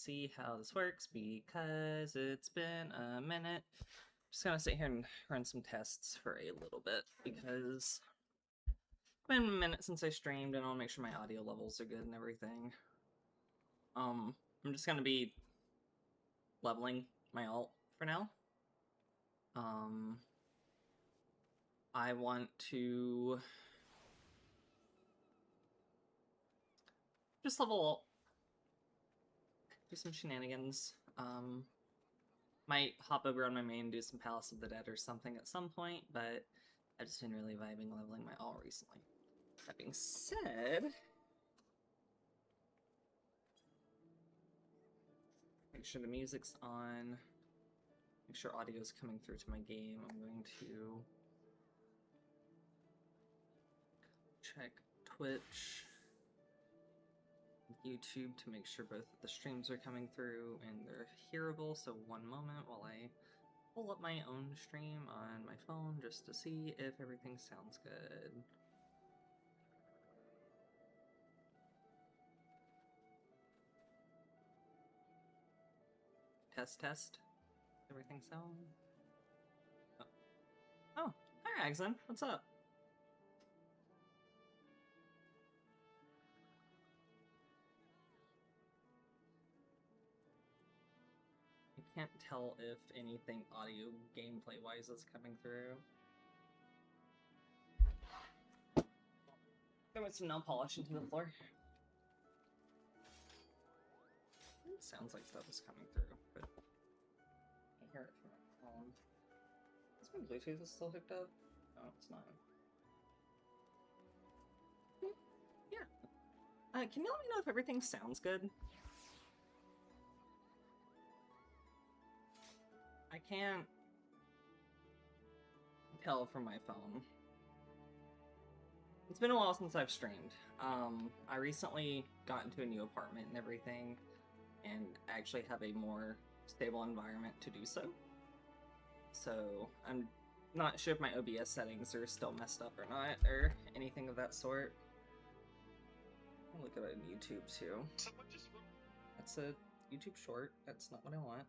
see how this works because it's been a minute. Just gonna sit here and run some tests for a little bit because it's been a minute since I streamed and I'll make sure my audio levels are good and everything. I'm just gonna be leveling my alt for now. I want to just level alt, do some shenanigans. Might hop over on my main and do some Palace of the Dead or something at some point, but I've just been really vibing leveling my alt recently. That being said, make sure the music's on, make sure audio's coming through to my game. I'm going to check Twitch, YouTube to make sure both the streams are coming through and they're hearable. So one moment while I pull up my own stream on my phone just to see if everything sounds good. Test, test. Everything sound? Oh, hi Axon, what's up? I can't tell if anything audio gameplay wise is coming through. Throwing some nail polish into the floor. It sounds like stuff is coming through, but I hear it from my phone. Is my Bluetooth still hooked up? No, it's not. Yeah. Can you let me know if everything sounds good? I can't tell from my phone. It's been a while since I've streamed. I recently got into a new apartment and everything, and actually have a more stable environment to do so. So I'm not sure if my OBS settings are still messed up or not, or anything of that sort. I'll look at it on YouTube too. That's a YouTube short. That's not what I want.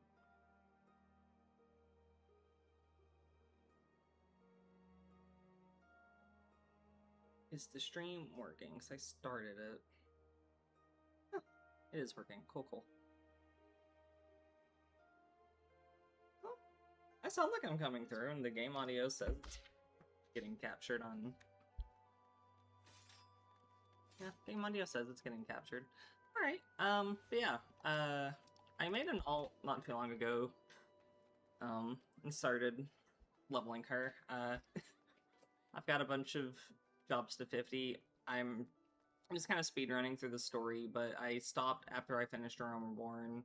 Is the stream working? Because I started it. Huh, it is working. Cool, cool. Oh, I sound like I'm coming through, and the game audio says it's getting captured on... Yeah, game audio says it's getting captured. Alright, but yeah, I made an alt not too long ago, and started leveling her. I've got a bunch of jobs to 50. I'm just kind of speedrunning through the story, but I stopped after I finished Realm Reborn,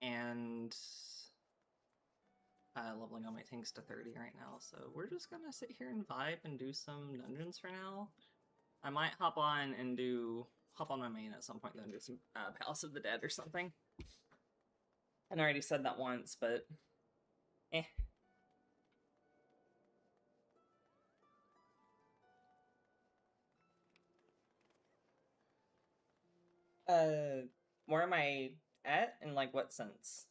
and leveling all my tanks to 30 right now, so we're just gonna sit here and vibe and do some dungeons for now. I might hop on my main at some point, then do some Palace of the Dead or something. And I already said that once, but eh. Where am I at? In like what sense?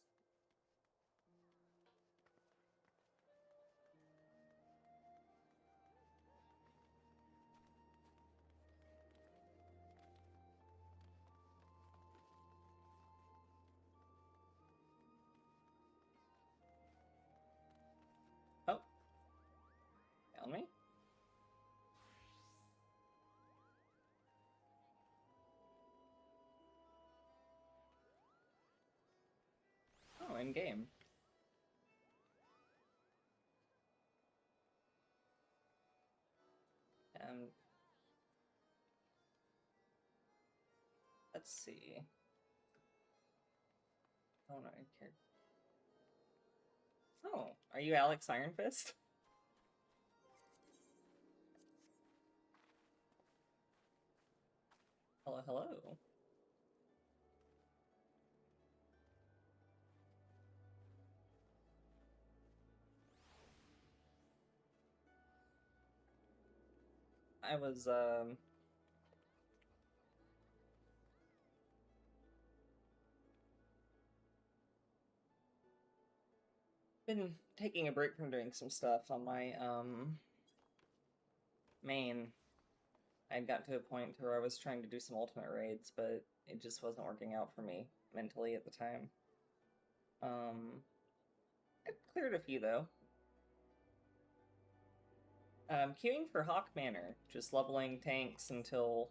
Oh. Tell me. Oh, in game. Let's see. Oh no, I care. Oh, are you Alex Iron Fist? Hello, hello. I was, been taking a break from doing some stuff on my main. I'd got to a point where I was trying to do some ultimate raids, but it just wasn't working out for me mentally at the time. I cleared a few though. Queuing for Hawk Manor, just leveling tanks until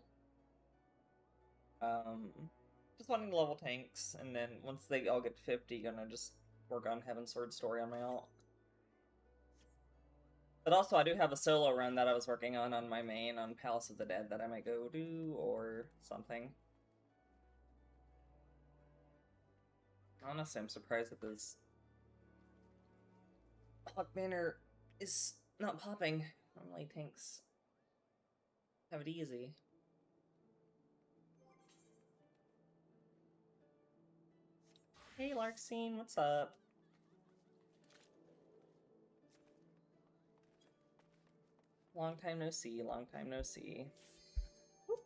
just wanting to level tanks, and then once they all get to 50, gonna just work on Heaven Sword story on my alt. But also, I do have a solo run that I was working on my main on Palace of the Dead that I might go do, or something. Honestly, I'm surprised that this Hawk Manor is not popping. Normally tanks have it easy. Hey Larksine, what's up? Long time no see, long time no see. Whoop.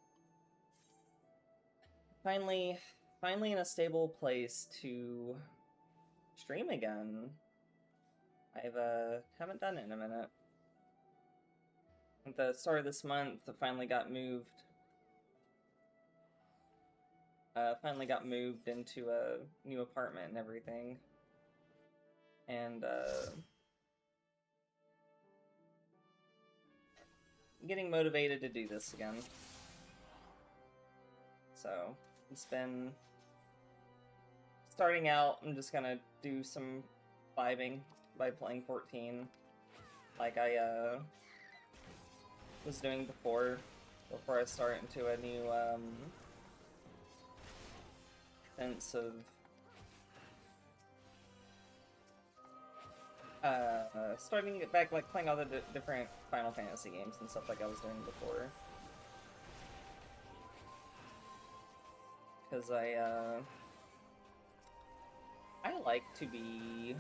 Finally in a stable place to stream again. I've haven't done it in a minute. At the start of this month, I finally got moved. Finally got moved into a new apartment and everything. And getting motivated to do this again. So it's been starting out. I'm just gonna do some vibing by playing 14, like I was doing before I start into a new sense of starting to get back, like playing all the different Final Fantasy games and stuff like I was doing before. Because I like to be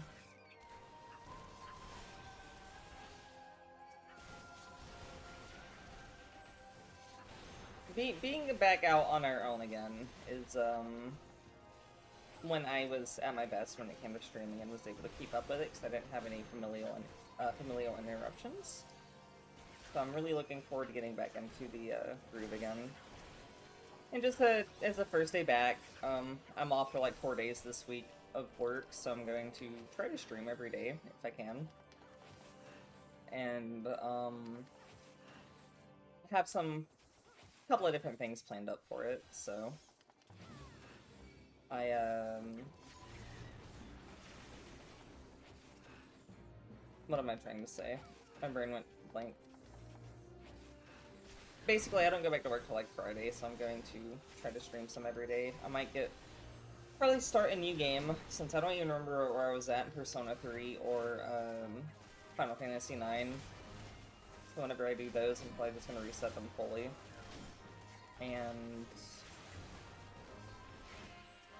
being back out on our own again is when I was at my best when it came to streaming and was able to keep up with it because I didn't have any familial interruptions. So I'm really looking forward to getting back into the groove again. And just as a first day back, I'm off for like 4 days this week of work, so I'm going to try to stream every day if I can. And have couple of different things planned up for it, so I what am I trying to say? My brain went blank. Basically, I don't go back to work till like Friday, so I'm going to try to stream some every day. I might probably start a new game, since I don't even remember where I was at in Persona 3 or Final Fantasy 9. So whenever I do those, I'm probably just going to reset them fully. And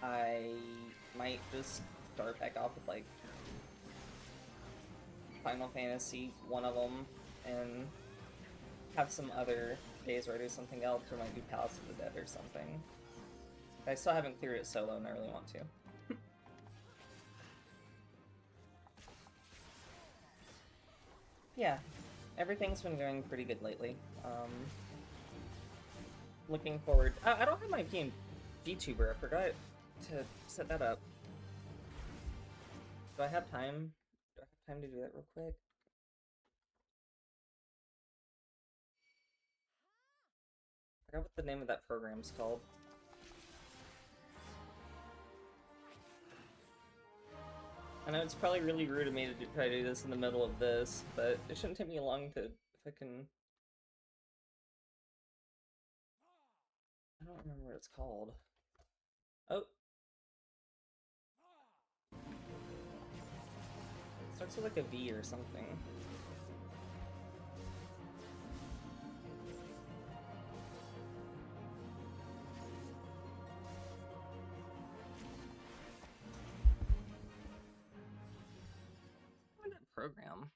I might just start back off with like Final Fantasy, one of them, and have some other days where I do something else, or might do Palace of the Dead or something. I still haven't cleared it solo, and I really want to. Yeah, everything's been going pretty good lately. Looking forward. I don't have my VTuber. I forgot to set that up. Do I have time? Do I have time to do that real quick? I forgot what the name of that program's called. I know it's probably really rude of me to try to do this in the middle of this, but it shouldn't take me long to, if I can... I don't remember what it's called. Oh! It starts with like a V or something. What is that program?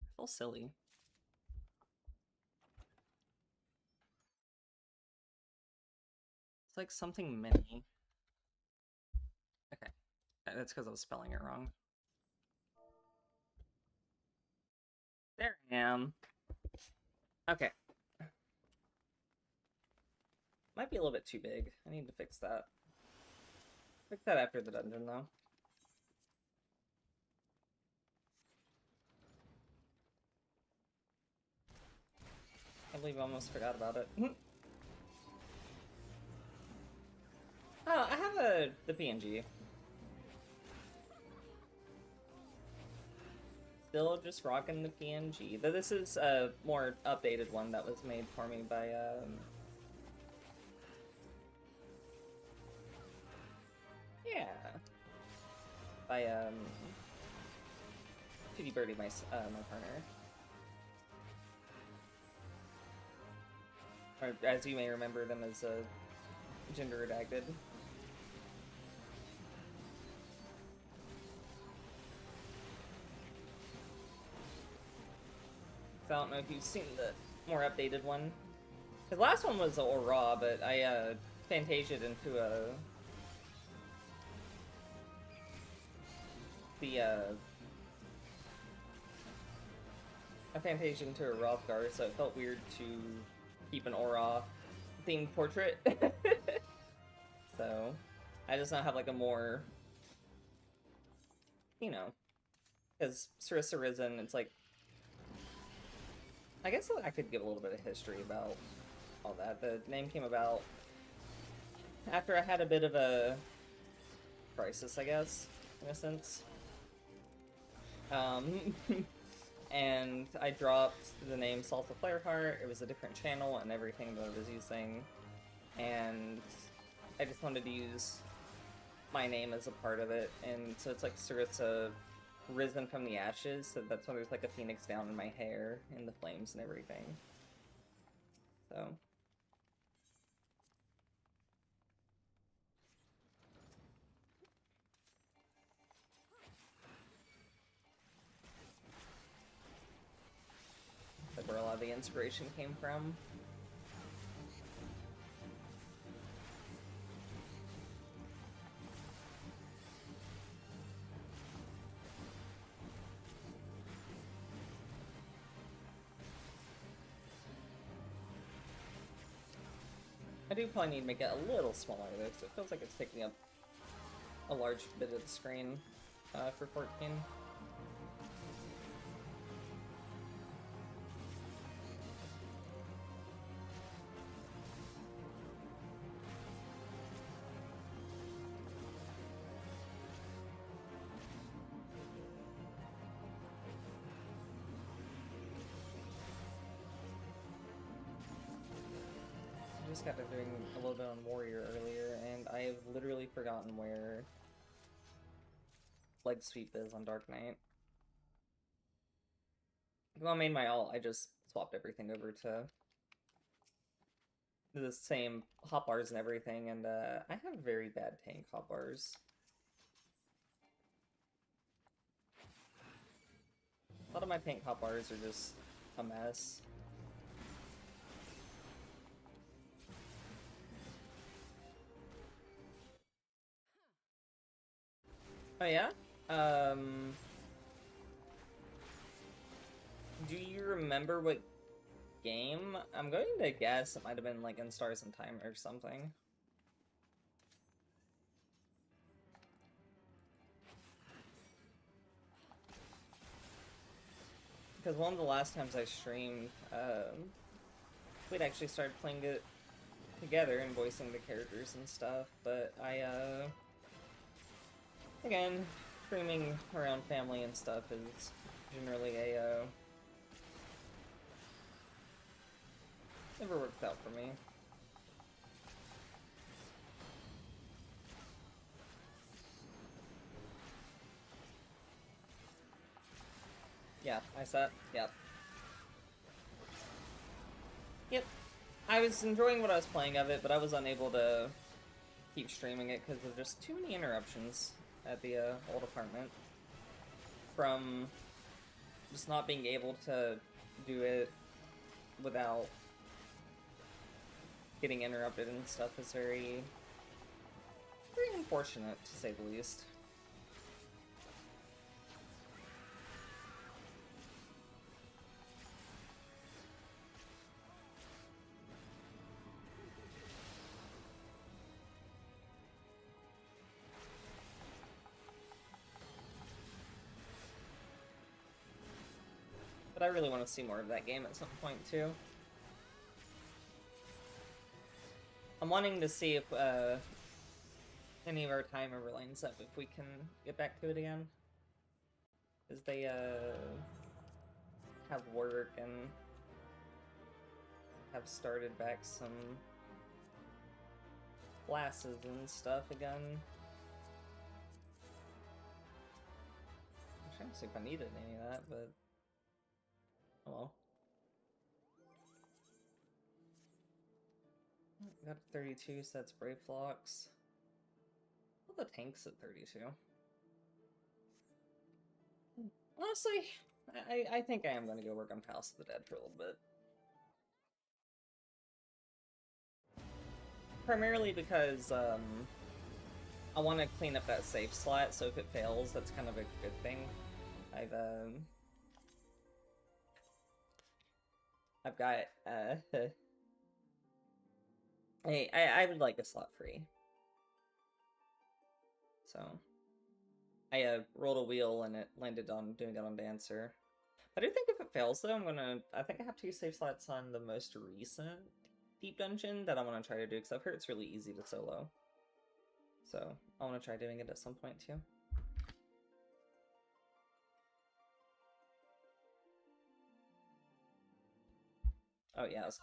I feel silly. It's like something mini. Okay. That's because I was spelling it wrong. There I am. Okay. Might be a little bit too big. I need to fix that. Fix that after the dungeon, though. I believe I almost forgot about it. Oh, I have the PNG. Still just rocking the PNG. Though this is a more updated one that was made for me by, yeah. By, Cutie Birdie, my partner. Or, as you may remember them as, gender redacted. I don't know if you've seen the more updated one. The last one was all raw, but I Fantasia'd into I Fantasia'd into a Rothgar, so it felt weird to keep an Aura themed portrait. So I just now have like a more, you know, because Sarissa Risen, it's like, I guess I could give a little bit of history about all that. The name came about after I had a bit of a crisis, I guess, in a sense. And I dropped the name Salsa Flareheart. It was a different channel and everything that I was using. And I just wanted to use my name as a part of it. And so it's like Sarissa Risen from the ashes, so that's why there's like a phoenix down in my hair and the flames and everything. So that's where a lot of the inspiration came from. I do probably need to make it a little smaller though, because it feels like it's taking up a large bit of the screen for 14. Just got to doing a little bit on Warrior earlier, and I have literally forgotten where leg sweep is on Dark Knight. When I made my ult, I just swapped everything over to the same hotbars and everything, and I have very bad tank hotbars. A lot of my tank hotbars are just a mess. Oh yeah? Do you remember what game? I'm going to guess it might have been like in Stars and Time or something. Because one of the last times I streamed, we'd actually started playing it together and voicing the characters and stuff, but I, again, streaming around family and stuff is generally a, never worked out for me. Yeah, I said, yep. Yep. I was enjoying what I was playing of it, but I was unable to keep streaming it because of just too many interruptions at the old apartment. From just not being able to do it without getting interrupted and stuff is very unfortunate, to say the least. But I really want to see more of that game at some point, too. I'm wanting to see if any of our time ever lines up, if we can get back to it again. Because they have work and have started back some classes and stuff again. I'm trying to see if I needed any of that, but oh well. Got 32, so that's Brave Flocks. All the tanks at 32. Honestly, I think I am going to go work on Palace of the Dead for a little bit. Primarily because I want to clean up that save slot, so if it fails, that's kind of a good thing. I've got I would like a slot free. So I rolled a wheel and it landed on doing it on Dancer. I do think if it fails though, I think I have 2 save slots on the most recent deep dungeon that I want to try to do, because I've heard it's really easy to solo. So I want to try doing it at some point too. Oh yeah, that's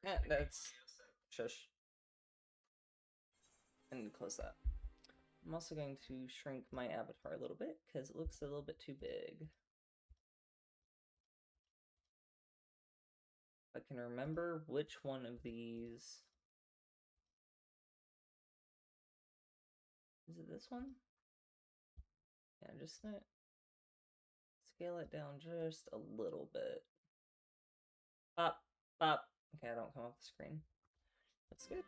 not. That's shush. I need to close that. I'm also going to shrink my avatar a little bit because it looks a little bit too big. I can remember which one of these. Is it this one? Yeah, just scale it down just a little bit. Up, up. Okay, I don't come off the screen. That's good.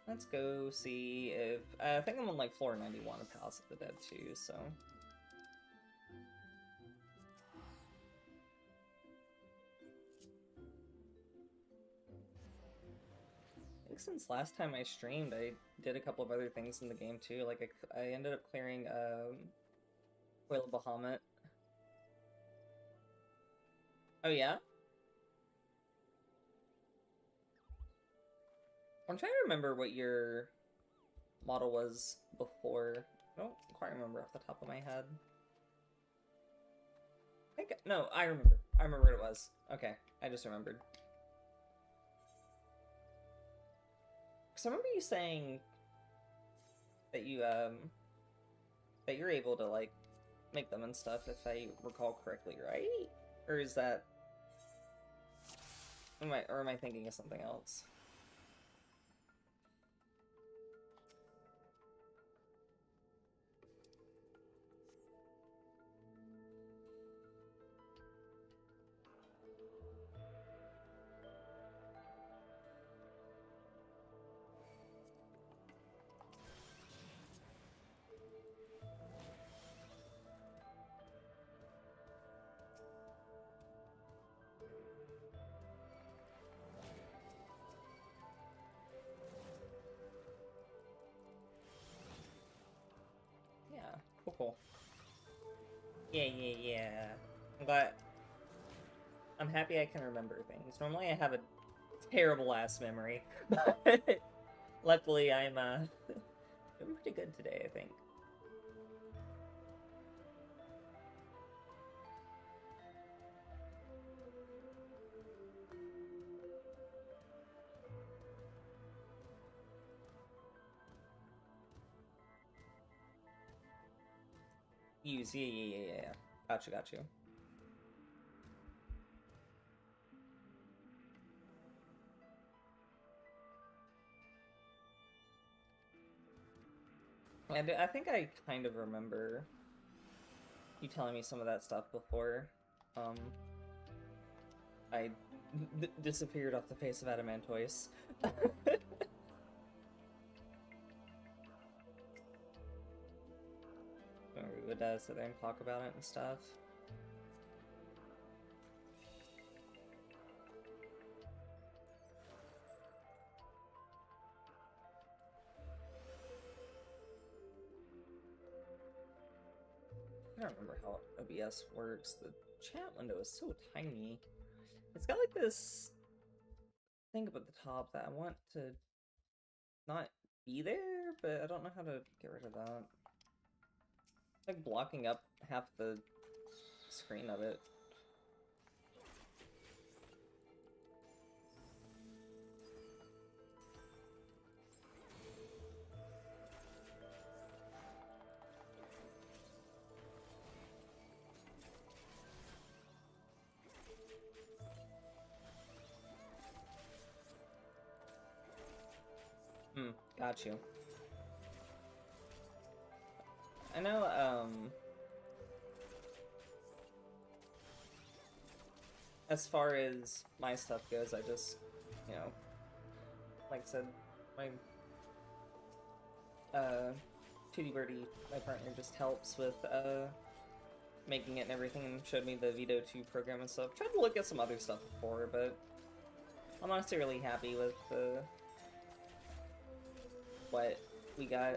Let's go see if... I think I'm on like floor 91 of Palace of the Dead too, so... I think since last time I streamed, I did a couple of other things in the game too. Like, I ended up clearing Whale of Bahamut. Oh yeah? I'm trying to remember what your model was before. I don't quite remember off the top of my head. No, I remember. I remember what it was. Okay, I just remembered. Because I remember you saying that you, that you're able to, like, make them and stuff, if I recall correctly, right? Or is that... Am I thinking of something else? Cool. Yeah. I'm happy I can remember things. Normally I have a terrible ass memory, but luckily I'm doing pretty good today, I think. Yeah. Got you. And I think I kind of remember you telling me some of that stuff before. I disappeared off the face of Adamantoise. We would sit there and talk about it and stuff. I don't remember how OBS works. The chat window is so tiny. It's got like this thing up at the top that I want to not be there, but I don't know how to get rid of that. It's like blocking up half the screen of it. Got you. I know, as far as my stuff goes, I just, you know, like I said, my, Tootie Birdie, my partner, just helps with, making it and everything, and showed me the Vito 2 program and stuff. Tried to look at some other stuff before, but I'm honestly really happy with, what we got.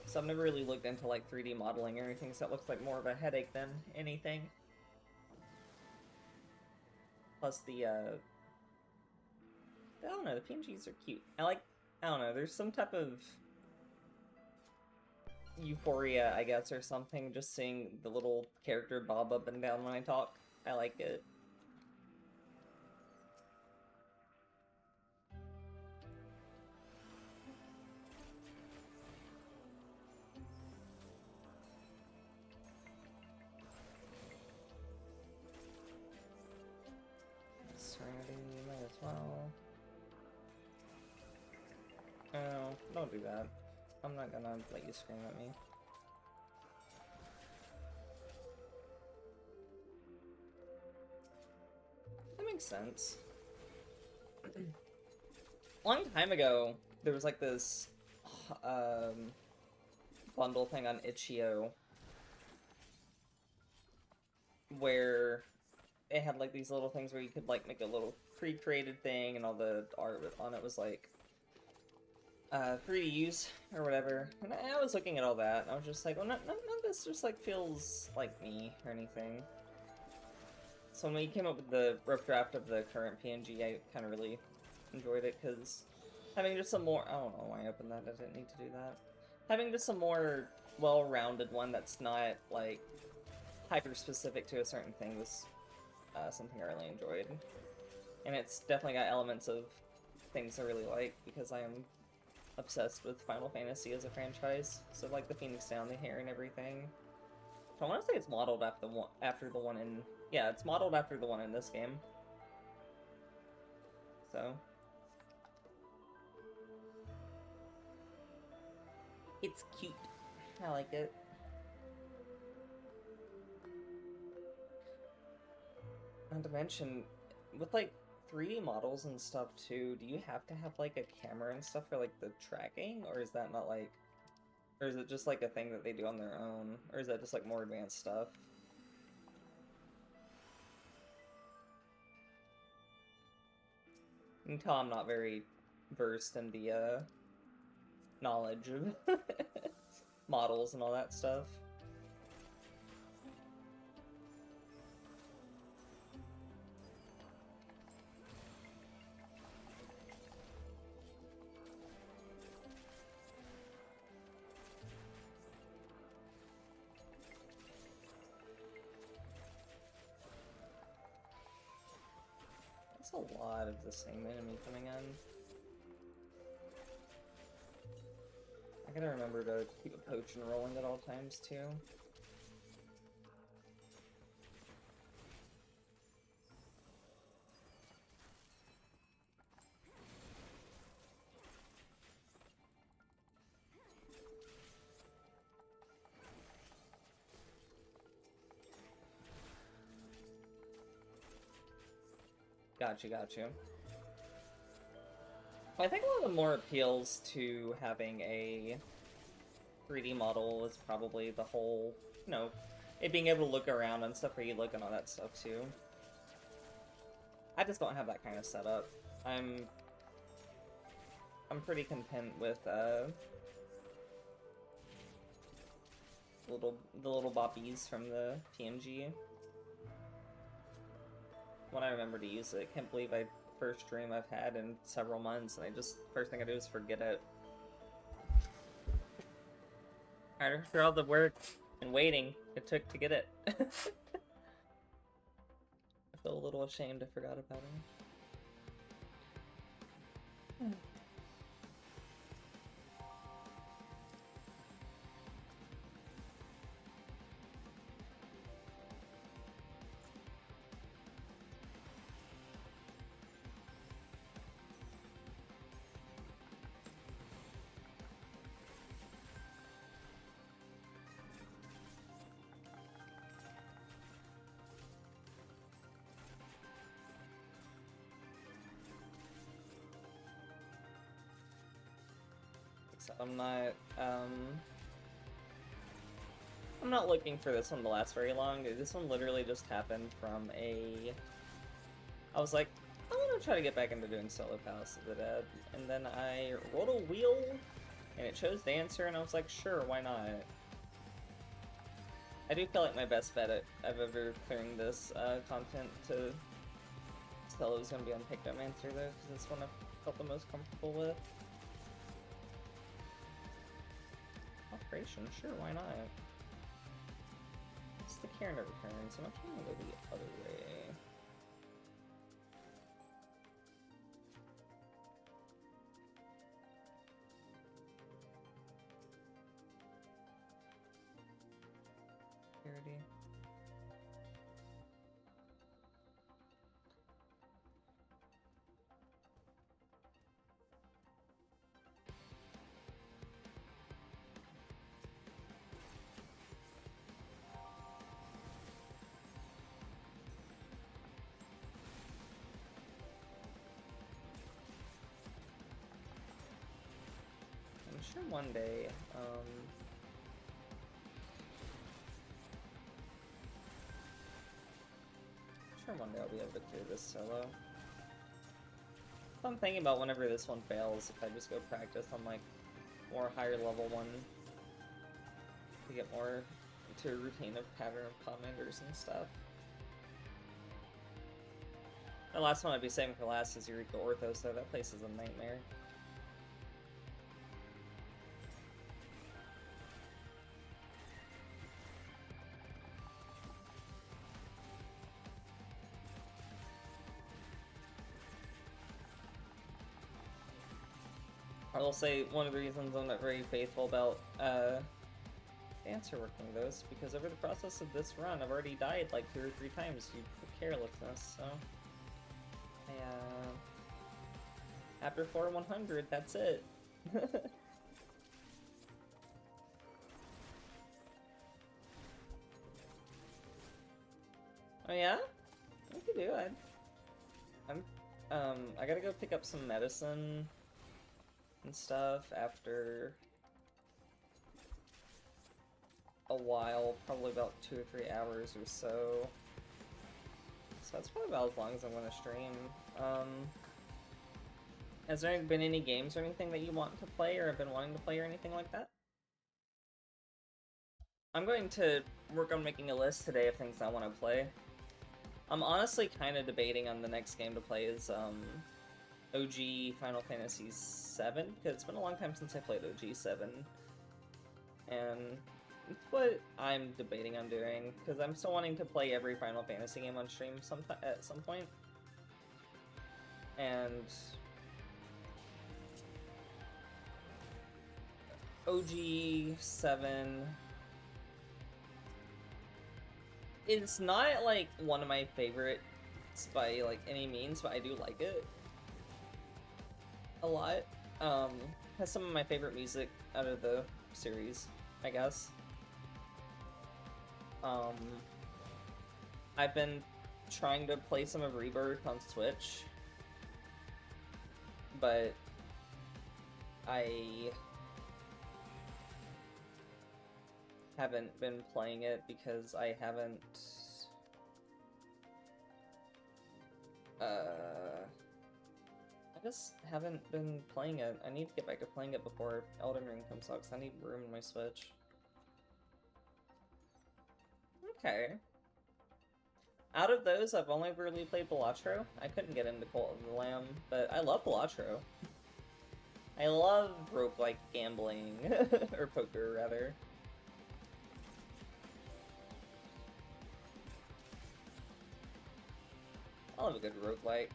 So I've never really looked into like 3D modeling or anything, so it looks like more of a headache than anything. Plus the, I don't know, the PNGs are cute. I don't know, there's some type of euphoria, I guess, or something, just seeing the little character bob up and down when I talk. I like it. Serenity, might as well. Oh, don't do that. I'm not gonna let you scream at me. That makes sense. A long time ago, there was like this bundle thing on Itch.io where it had like these little things where you could like make a little pre-created thing, and all the art on it was like 3D use or whatever. And I was looking at all that, and I was just like, well, none of this just like feels like me or anything. So when we came up with the rough draft of the current PNG, I kind of really enjoyed it, because having just some more, I don't know why I opened that, I didn't need to do that. Having just some more well-rounded one that's not like hyper-specific to a certain thing was something I really enjoyed. And it's definitely got elements of things I really like, because I am obsessed with Final Fantasy as a franchise. So like the Phoenix Down, the hair and everything. I want to say it's modeled after the one in... Yeah, it's modeled after the one in this game. So... it's cute. I like it. Not to mention, with like 3D models and stuff too, do you have to have like a camera and stuff for like the tracking? Or is that not like... or is it just like a thing that they do on their own? Or is that just like more advanced stuff? You can tell I'm not very versed in the knowledge of models and all that stuff. That's a lot of the same enemy coming in. I gotta remember to keep a potion rolling at all times, too. Gotcha. I think one of the more appeals to having a 3D model is probably the whole, you know, it being able to look around and stuff where you look and all that stuff too. I just don't have that kind of setup. I'm pretty content with the little boppies from the PNG. When I remember to use it, can't believe first dream I've had in several months, and first thing I do is forget it. After all the work and waiting it took to get it. I feel a little ashamed I forgot about it. I'm not looking for this one to last very long. This one literally just happened from I was like, I want to try to get back into doing solo Palace of the Dead, and then I rolled a wheel, and it chose the answer, and I was like, sure, why not? I do feel like my best bet of ever clearing this content to solo is going to be on Pictomancer, though, because it's one I felt the most comfortable with. Operation, sure, why not? It's the care never returns, so I'm trying to go the other way. Security. I'm sure one day, I'll be able to clear this solo. I'm thinking about whenever this one fails, if I just go practice on like more higher level one to get more into a routine of pattern of commanders and stuff. The last one I'd be saving for last is Eureka Orthos, though. That place is a nightmare. I will say one of the reasons I'm not very faithful about answer working those, because over the process of this run, I've already died like 2 or 3 times due to carelessness, so... after floor 100, that's it. Oh yeah? I could do it. I gotta go pick up some medicine and stuff after a while, probably about 2 or 3 hours or so. So that's probably about as long as I'm gonna stream. Has there been any games or anything that you want to play or have been wanting to play or anything like that? I'm going to work on making a list today of things I want to play. I'm honestly kind of debating on the next game to play is OG Final Fantasy VII, because it's been a long time since I played OG 7. And it's what I'm debating on doing, because I'm still wanting to play every Final Fantasy game on stream at some point. And OG 7... it's not, like, one of my favorites by, like, any means, but I do like it a lot. Has some of my favorite music out of the series, I guess. I've been trying to play some of Rebirth on Switch, but I haven't been playing it because I haven't I just haven't been playing it. I need to get back to playing it before Elden Ring comes out, because I need room in my Switch. Okay. Out of those, I've only really played Balatro. I couldn't get into Cult of the Lamb, but I love Balatro. I love roguelike gambling, or poker, rather. I love a good roguelike.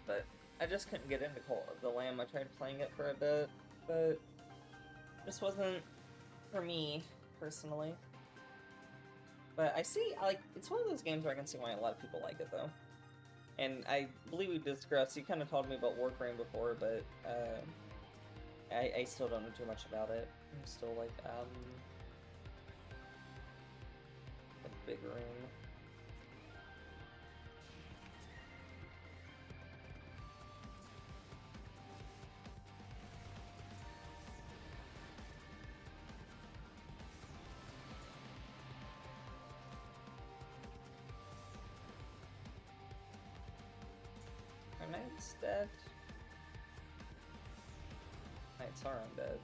But I just couldn't get into Cult of the Lamb. I tried playing it for a bit, but this wasn't for me, personally. But I see, like, it's one of those games where I can see why a lot of people like it, though. And I believe we discussed, you kind of told me about Warframe before, but I still don't know too much about it. I'm still, like, a big room. Are knights dead? Knights are undead.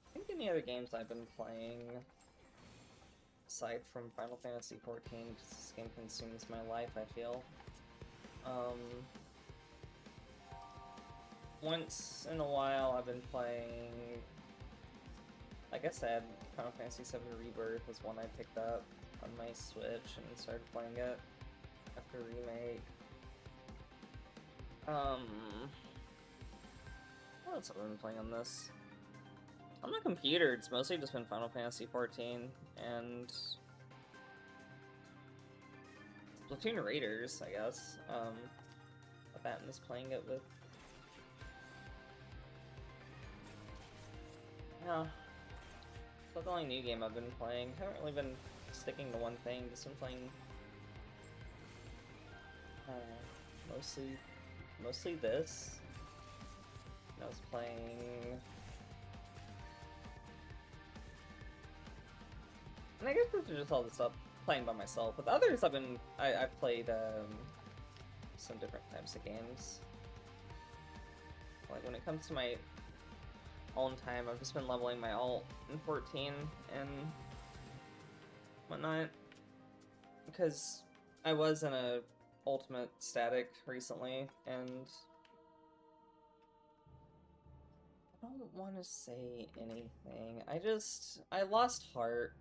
I think any other games I've been playing aside from Final Fantasy XIV, because this game consumes my life, I feel. Once in a while I've been playing, like I said, Final Fantasy VII Rebirth was one I picked up on my Switch and started playing it after Remake. What else have I been playing on this? On my computer, it's mostly just been Final Fantasy XIV and Splatoon Raiders, I guess. Batten is playing it with. Yeah. That's the only new game I've been playing. Haven't really been sticking to one thing, just been playing mostly this. I was playing. And I guess this is just all the stuff playing by myself. With others, I've played some different types of games. Like when it comes to my own time, I've just been leveling my alt in 14 and whatnot, because I was in a ultimate static recently, and I don't want to say anything. I lost heart.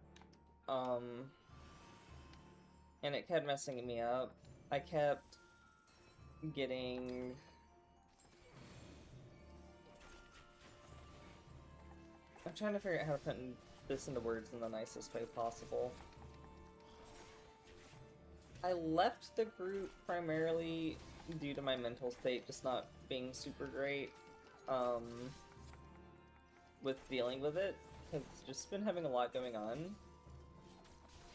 And it kept messing me up. I kept getting... I'm trying to figure out how to put this into words in the nicest way possible. I left the group primarily due to my mental state just not being super great, with dealing with it. I've just been having a lot going on.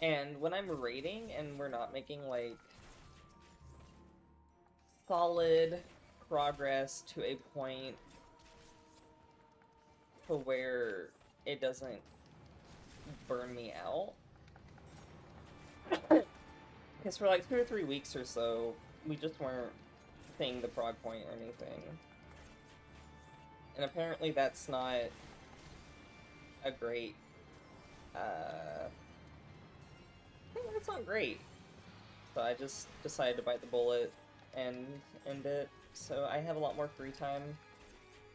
And when I'm raiding and we're not making, like, solid progress to a point to where it doesn't burn me out. Because for like 2 or 3 weeks or so, we just weren't seeing the prog point or anything. And apparently that's not a great, that's not great. So I just decided to bite the bullet and end it. So I have a lot more free time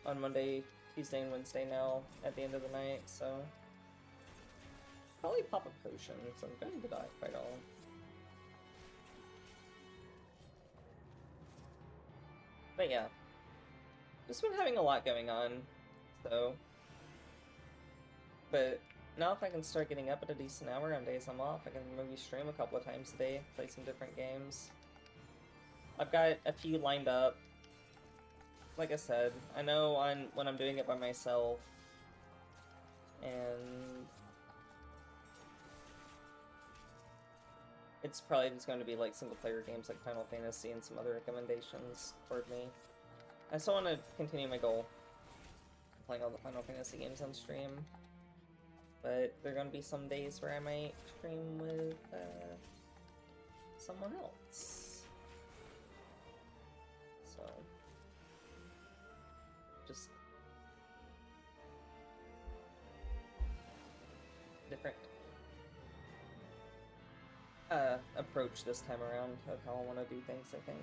on Monday, Tuesday, and Wednesday now at the end of the night, so probably pop a potion, so I'm going to die quite all. But yeah, just been having a lot going on, so. But now if I can start getting up at a decent hour on days I'm off, I can maybe stream a couple of times a day, play some different games. I've got a few lined up. Like I said, I know when I'm doing it by myself, and it's probably just going to be like single player games like Final Fantasy and some other recommendations toward me. I still want to continue my goal playing all the Final Fantasy games on stream. But there are gonna be some days where I might stream with someone else. So just different approach this time around of how I want to do things, I think.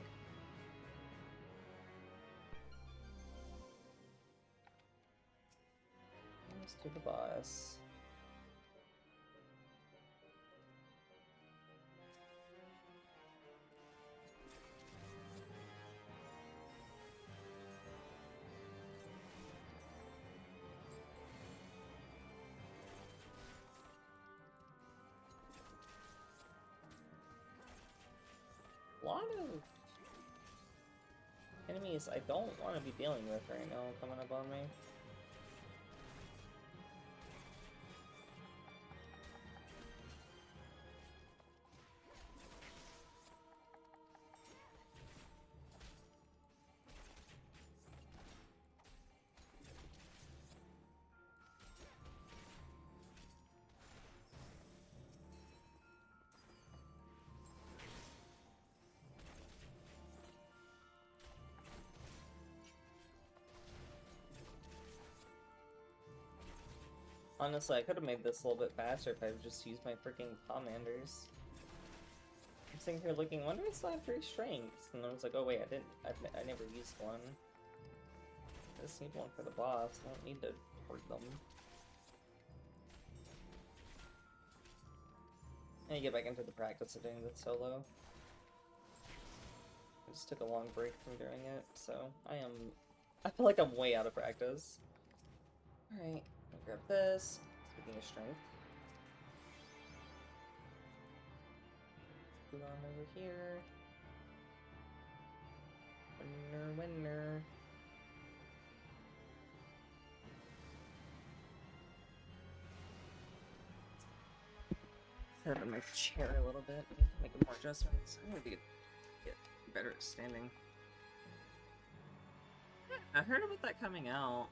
Let's do the boss. A lot of enemies I don't want to be dealing with right now coming up on me. Honestly, I could have made this a little bit faster if I just used my freaking commanders. I'm sitting here looking, wonder if I still have 3 strengths? And I was like, oh wait, I never used one. I just need one for the boss, I don't need to hoard them. I need to get back into the practice of doing this solo. I just took a long break from doing it, so I feel like I'm way out of practice. Alright. Grab this. Speaking of strength. Put on over here. Winner. Set up my chair a little bit. Make more adjustments. I'm gonna get better at standing. I heard about that coming out.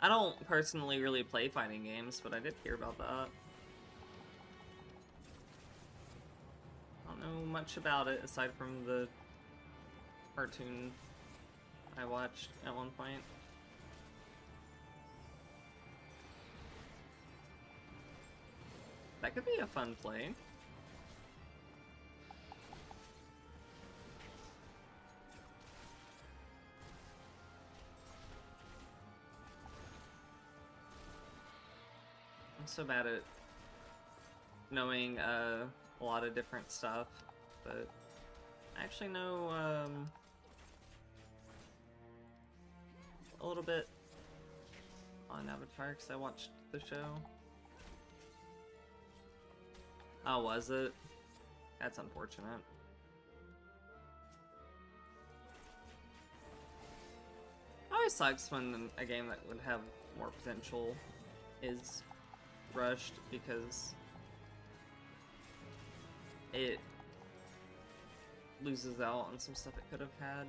I don't personally really play fighting games, but I did hear about that. I don't know much about it aside from the cartoon I watched at one point. That could be a fun play. So bad at knowing a lot of different stuff, but I actually know a little bit on Avatar because I watched the show. Oh, was it? That's unfortunate. It always sucks when a game that would have more potential is rushed because it loses out on some stuff it could have had.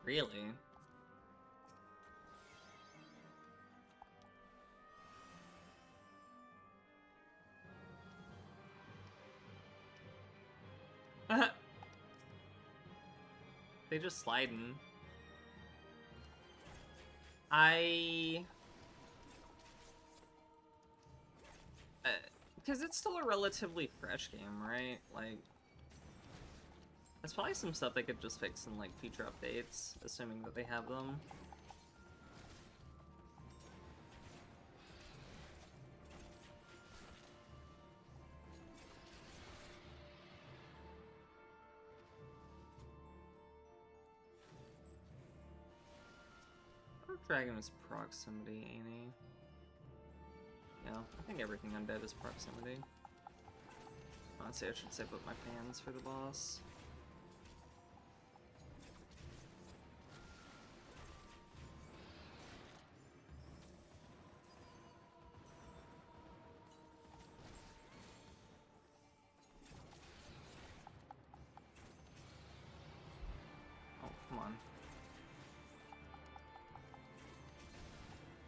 Really? They just sliding. Because it's still a relatively fresh game, right? Like, there's probably some stuff they could just fix in, like, future updates, assuming that they have them. Dragon is proximity, ain't he? Yeah, I think everything undead is proximity. Honestly, I should save up my fans for the boss.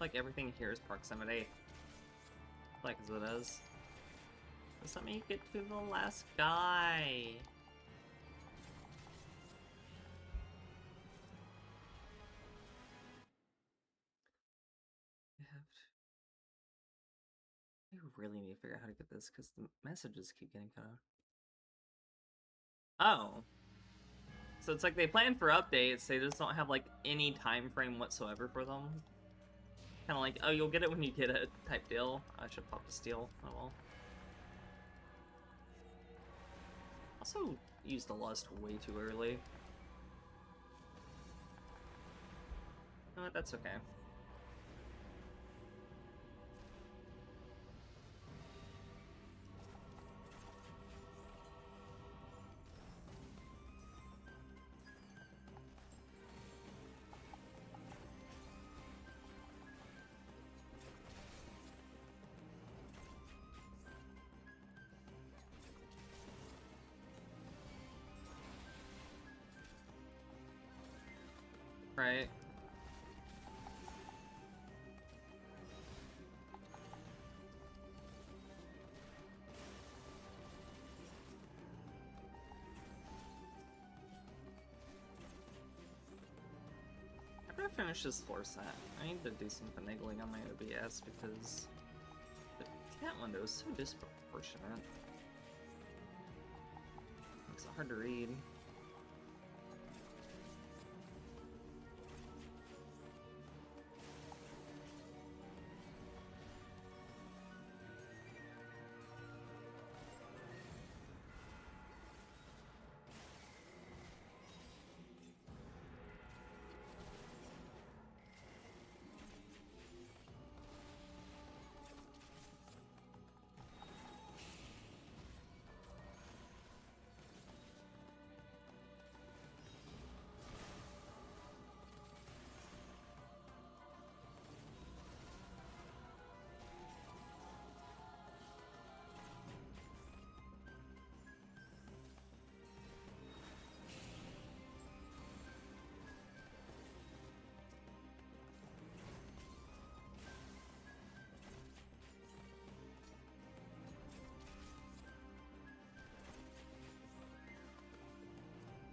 like everything here is proximity. Like as it is. Just let me get to the last guy. I really need to figure out how to get this because the messages keep getting cut off. Oh. So it's like they plan for updates, they just don't have like any time frame whatsoever for them. Kind of like, oh, you'll get it when you get it type deal. I should pop the steel. Oh well. Also used the lust way too early. That's okay. Right. After I finish this floor set, I need to do some finagling on my OBS because the cat window is so disproportionate. Makes it hard to read.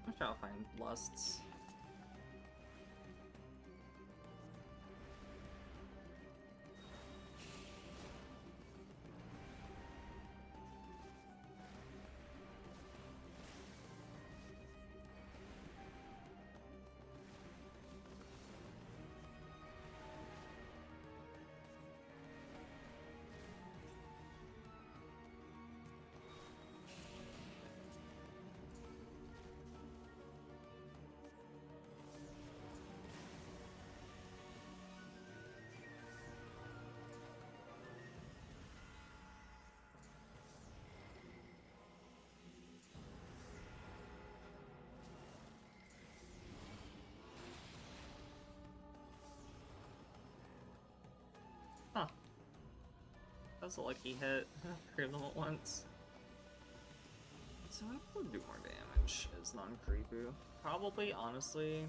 I'm sure I'll find lusts. Huh. That was a lucky hit. Three of them at once. So I will do more damage as non-creepoo. Probably, honestly.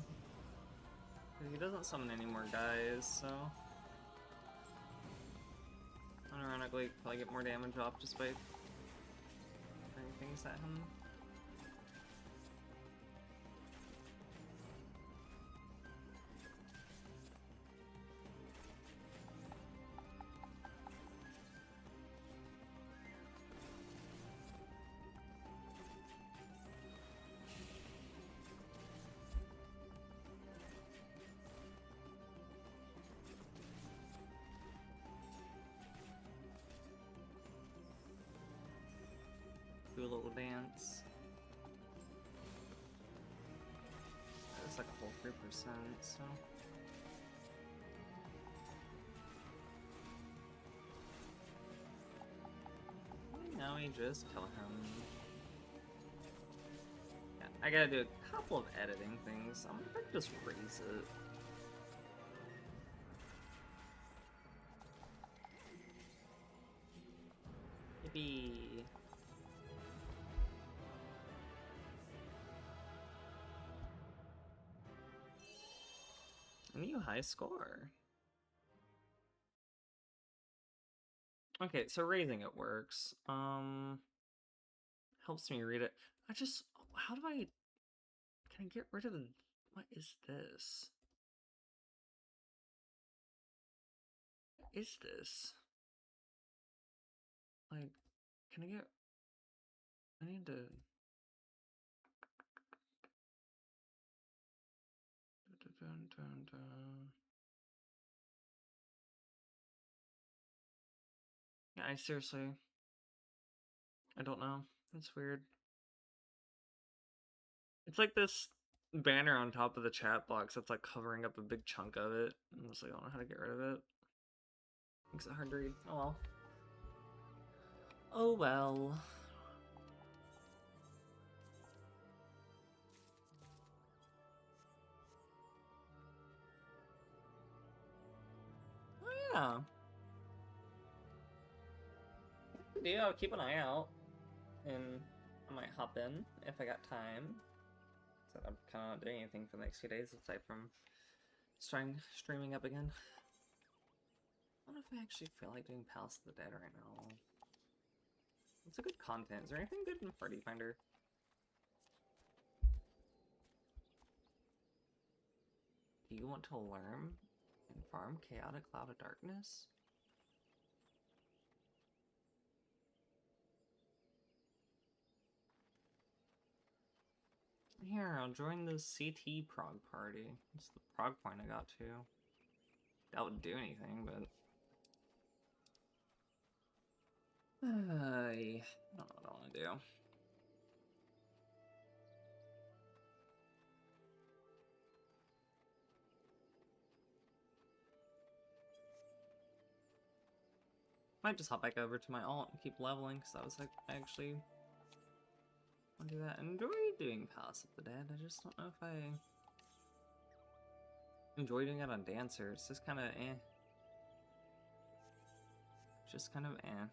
He doesn't summon any more guys, so. Unironically, probably get more damage off just by throwing things at him. Do a little dance. It's like a whole 3%, so. Now we just kill him. Yeah, I gotta do a couple of editing things. I'm gonna just raise it. Yippee. A new high score. Okay, so raising it works. Helps me read it. How do I, can I get rid of, what is this? What is this? Like, can I get, I need to, yeah, I seriously, I don't know. That's weird. It's like this banner on top of the chat box that's like covering up a big chunk of it. I'm just like, I don't know how to get rid of it. Makes it hard to read. Oh well. Oh well. Oh yeah. Yeah, I'll keep an eye out. And I might hop in if I got time. So I'm kind of not doing anything for the next few days aside from starting streaming up again. I don't know if I actually feel like doing Palace of the Dead right now. It's a good content. Is there anything good in Party Finder? Do you want to learn and farm Chaotic Cloud of Darkness? Here, I'll join the CT prog party. It's the prog point I got to. That wouldn't do anything, but... I don't know what I want to do. Might just hop back over to my alt and keep leveling, because I was like, I actually want to do that. I enjoy doing Palace of the Dead. I just don't know if I enjoy doing it on Dancer. It's just kind of eh. Just kind of eh.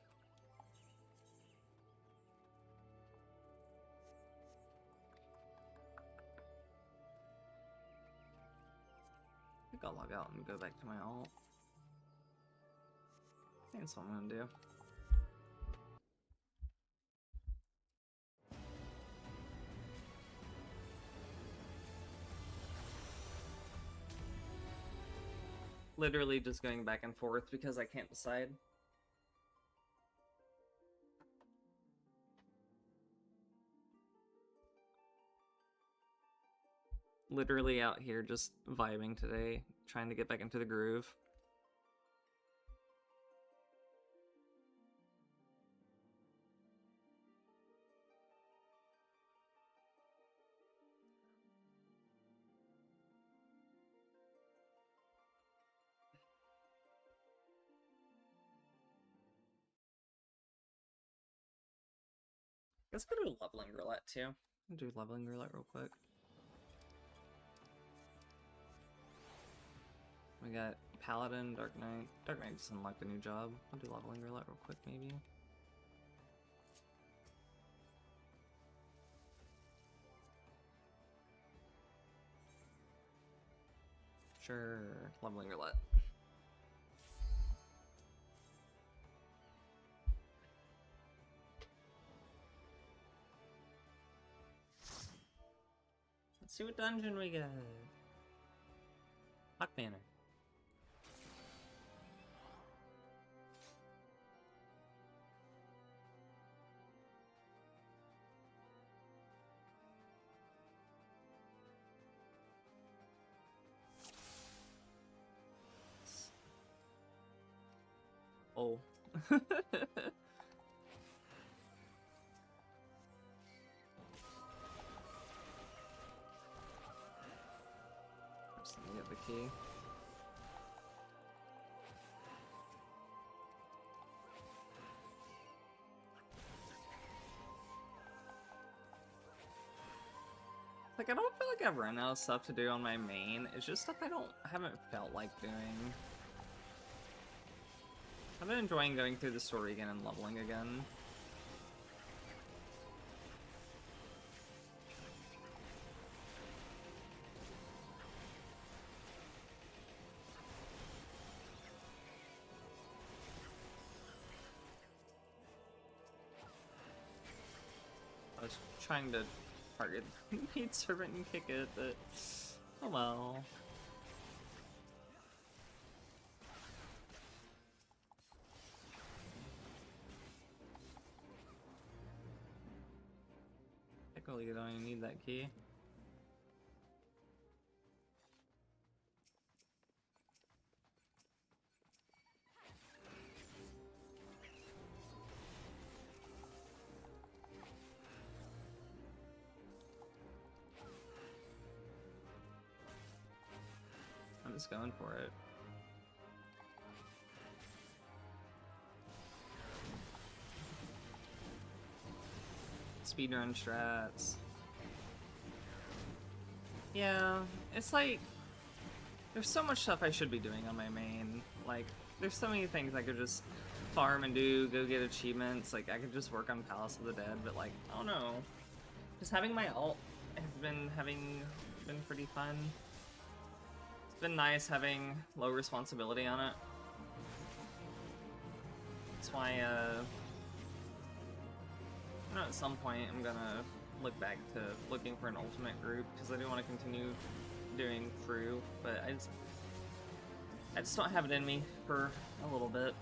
I think I'll log out and go back to my alt. I think that's what I'm gonna do. Literally just going back and forth because I can't decide. Literally out here just vibing today, trying to get back into the groove. Let's go to leveling roulette too. I'll do leveling roulette real quick. We got Paladin, Dark Knight. Dark Knight just unlocked a new job. I'll do leveling roulette real quick, maybe. Sure, leveling roulette. Let's see what dungeon we get. Hawk Manor. Oh. Just let me get the key. Like, I don't feel like I've run out of stuff to do on my main. It's just stuff I haven't felt like doing. I've been enjoying going through the story again and leveling again. was trying to target the maid servant and kick it, but oh well. Technically, you don't even need that key. I'm just going for it. Speedrun strats. Yeah, it's like there's so much stuff I should be doing on my main. Like, there's so many things I could just farm and do, go get achievements. Like, I could just work on Palace of the Dead, but like, I don't know. Just having my alt has been pretty fun. It's been nice having low responsibility on it. That's why, I know at some point I'm gonna look back to looking for an ultimate group, because I do want to continue doing through, but I just don't have it in me for a little bit.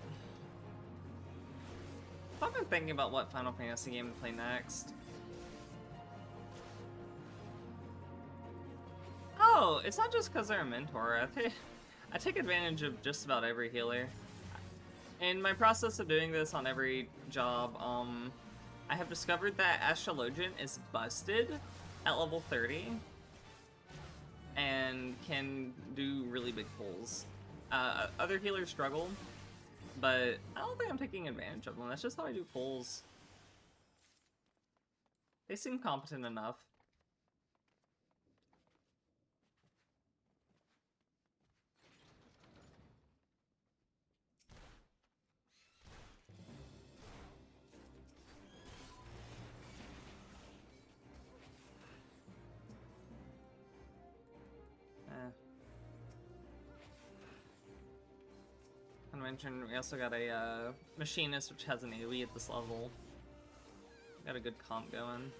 I've been thinking about what Final Fantasy game to play next. Oh, it's not just because they're a mentor. I take advantage of just about every healer. In my process of doing this on every job, I have discovered that Astrologian is busted at level 30 and can do really big pulls. Other healers struggle, but I don't think I'm taking advantage of them. That's just how I do pulls. They seem competent enough. I mentioned we also got a machinist, which has an AoE at this level. Got a good comp going.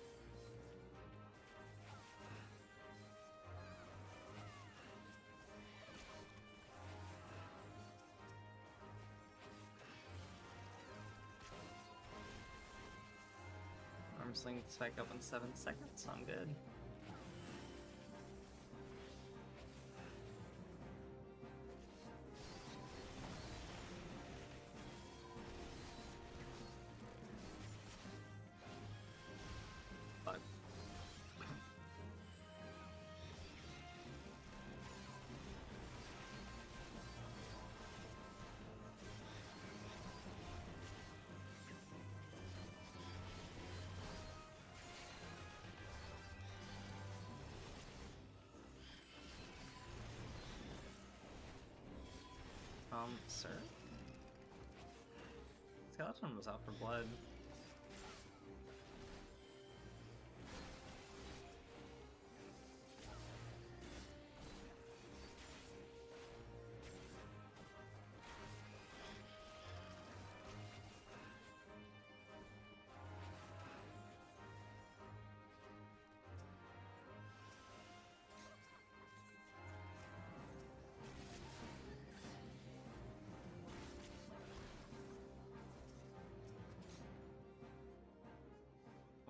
Arm sling spike up in 7 seconds. I'm good. Sir? Skeleton was out for blood.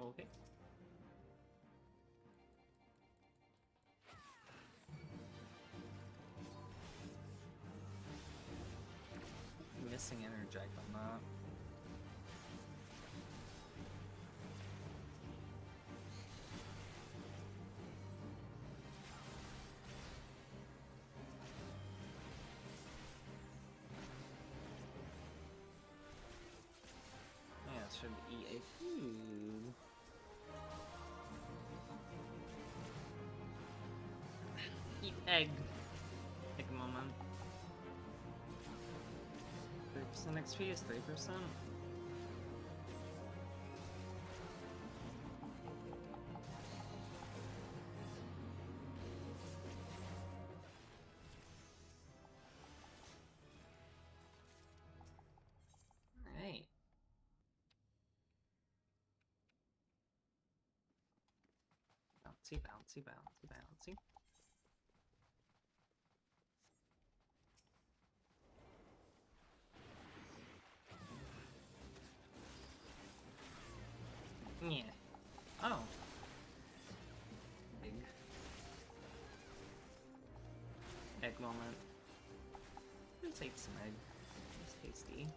Okay. Missing interject on that. Yeah, it should eat a food. Eat egg. Take a moment. 3% XP is 3%. Alright. Bouncy, bouncy, bouncy, bouncy. Yeah. Oh. Big egg moment. Let's eat some egg. It's tasty.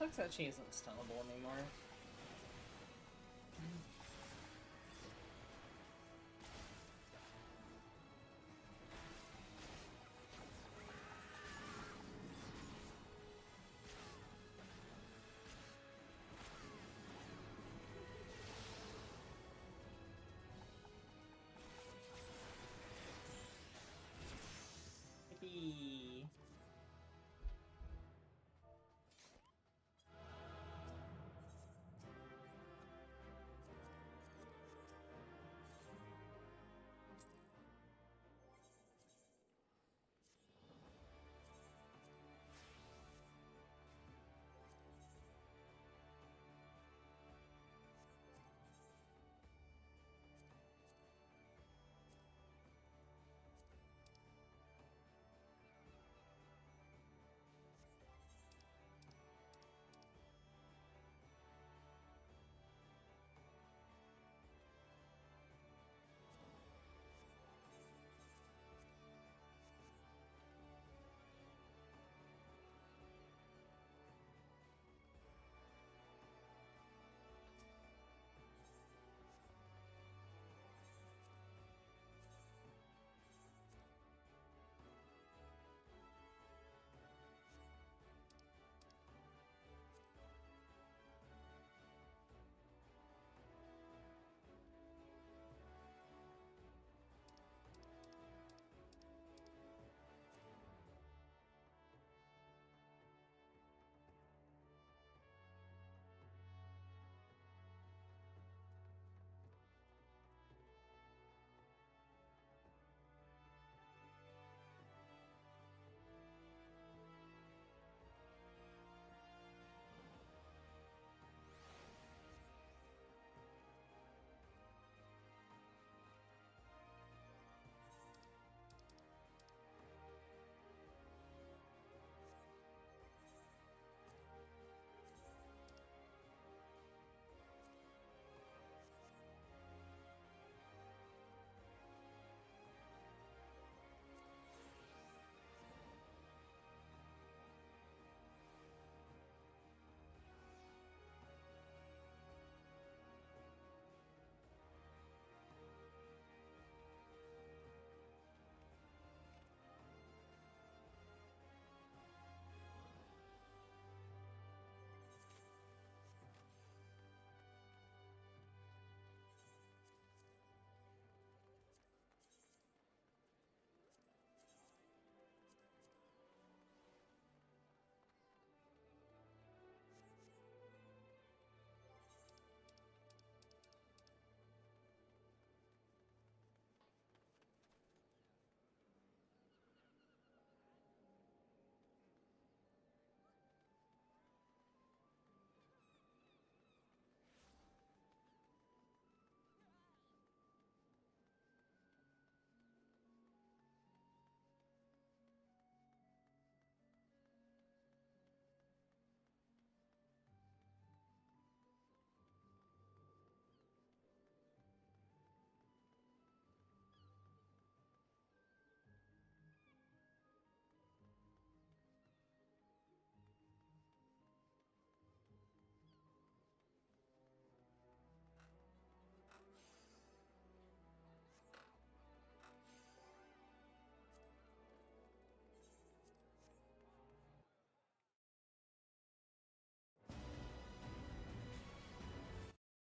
Looks like she isn't stunnable anymore. Yippee.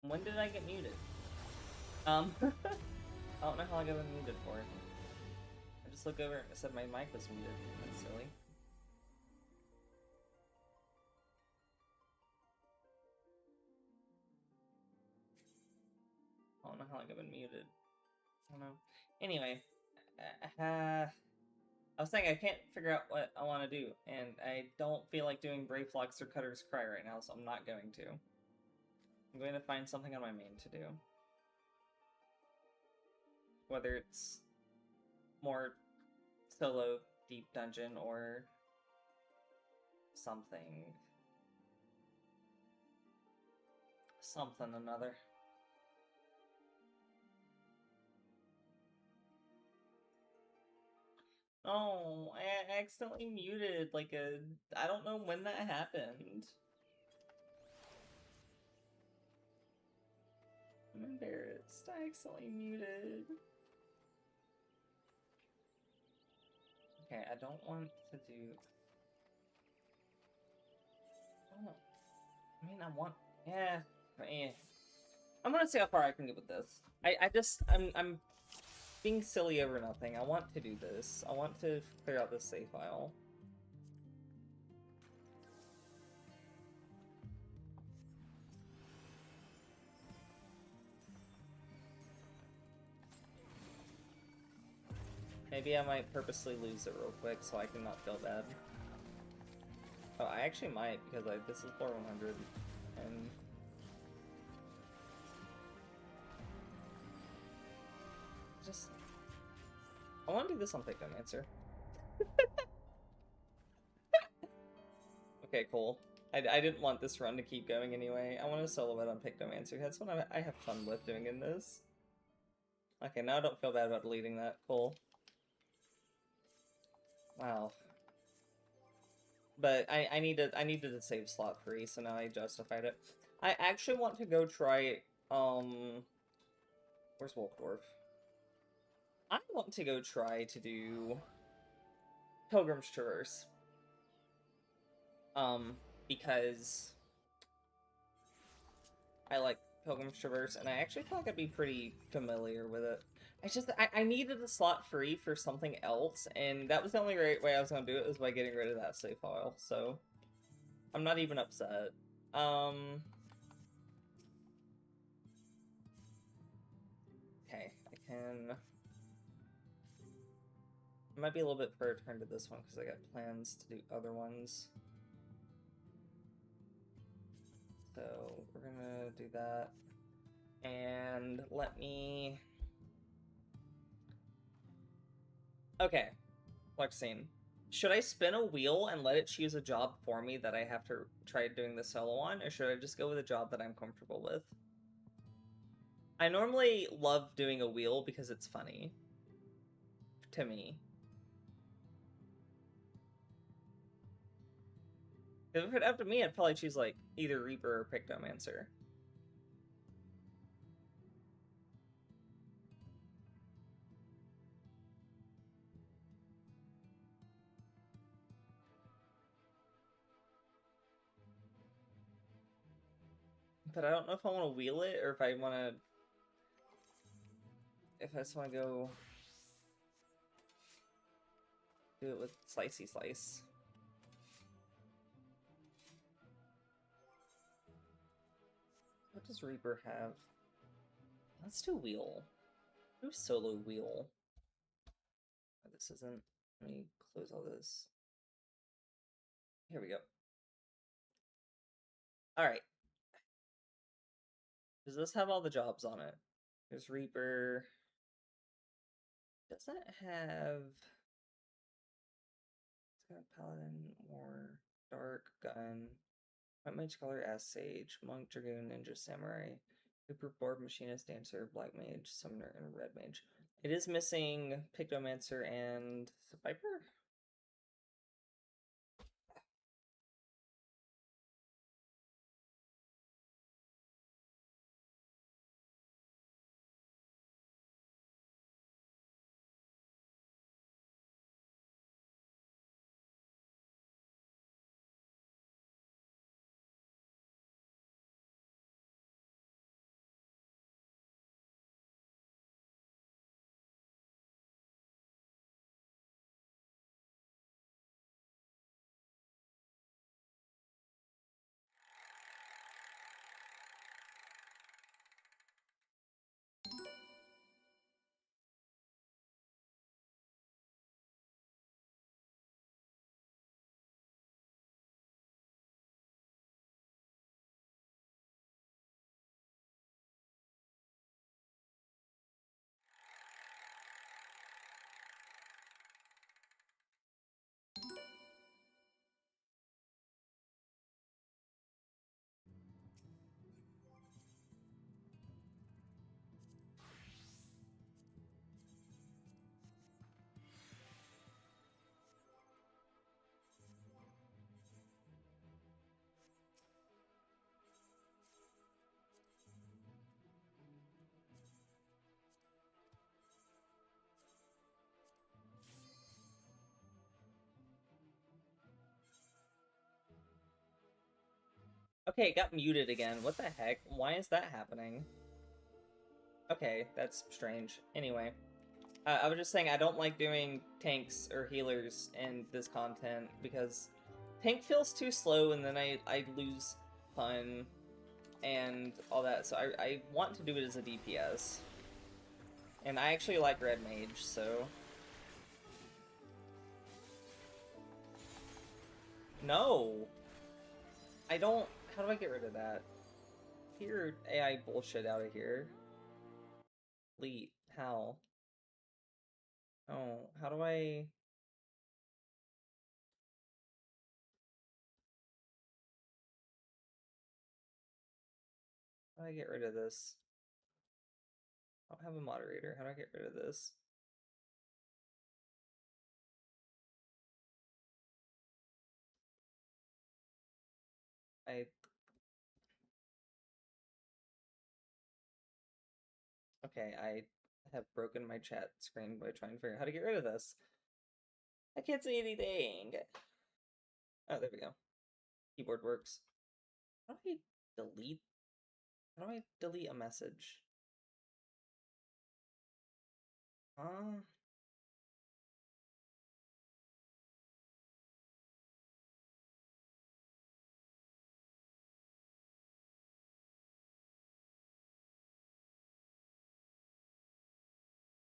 When did I get muted? I don't know how I got muted for. I just looked over and it said my mic was muted. That's silly. I don't know how I got muted. I don't know. Anyway, I was saying I can't figure out what I want to do, and I don't feel like doing Brave Flux or Cutter's Cry right now, so I'm not going to. I'm going to find something on my main to do. Whether it's more solo deep dungeon or something. Something another. Oh, I accidentally muted like I don't know when that happened. I'm embarrassed. I accidentally muted. Okay, I don't want to do... Oh, I mean, I want... Yeah. I'm gonna see how far I can get with this. I'm being silly over nothing. I want to do this. I want to clear out this save file. Maybe I might purposely lose it real quick so I can not feel bad. Oh, I actually might, because this is floor 100, and... I want to do this on Pictomancer. Okay, cool. I didn't want this run to keep going anyway. I want to solo it on Pictomancer. That's what I have fun with doing in this. Okay, now I don't feel bad about deleting that. Cool. Wow. But I needed to save slot free, so now I justified it. I actually want to go try, where's Wolfdorf? I want to go try to do Pilgrim's Traverse. Because I like Pilgrim's Traverse, and I actually feel like I'd be pretty familiar with it. I needed a slot free for something else, and that was the only right way I was gonna do it, was by getting rid of that save file, so I'm not even upset. Okay, I can... It might be a little bit further turn to this one, because I got plans to do other ones. So, we're gonna do that. And let me... Okay, Lexine. Should I spin a wheel and let it choose a job for me that I have to try doing the solo on, or should I just go with a job that I'm comfortable with? I normally love doing a wheel because it's funny. To me. If it were up to me, I'd probably choose, like, either Reaper or Pictomancer. But I don't know if I want to wheel it, or if I want to... If I just want to go... do it with Slicey Slice. What does Reaper have? Let's do wheel. Do solo wheel. Oh, this isn't... Let me close all this. Here we go. Alright. Does this have all the jobs on it? There's Reaper. Does it have... It's got Paladin, War, Dark, Gun, White Mage, Color, Ass Sage, Monk, Dragoon, Ninja, Samurai, Reaper, Board, Machinist, Dancer, Black Mage, Summoner, and Red Mage. It is missing Pictomancer and Viper? Okay, it got muted again. What the heck? Why is that happening? Okay, that's strange. Anyway, I was just saying I don't like doing tanks or healers in this content because tank feels too slow and then I lose fun and all that. So I want to do it as a DPS. And I actually like Red Mage, so... No! I don't... How do I get rid of that? Here, AI bullshit out of here. Delete. How? Oh, how do I... How do I get rid of this? I don't have a moderator. How do I get rid of this? Okay, I have broken my chat screen by trying to figure out how to get rid of this. I can't see anything. Oh, there we go. Keyboard works. How do I delete? How do I delete a message?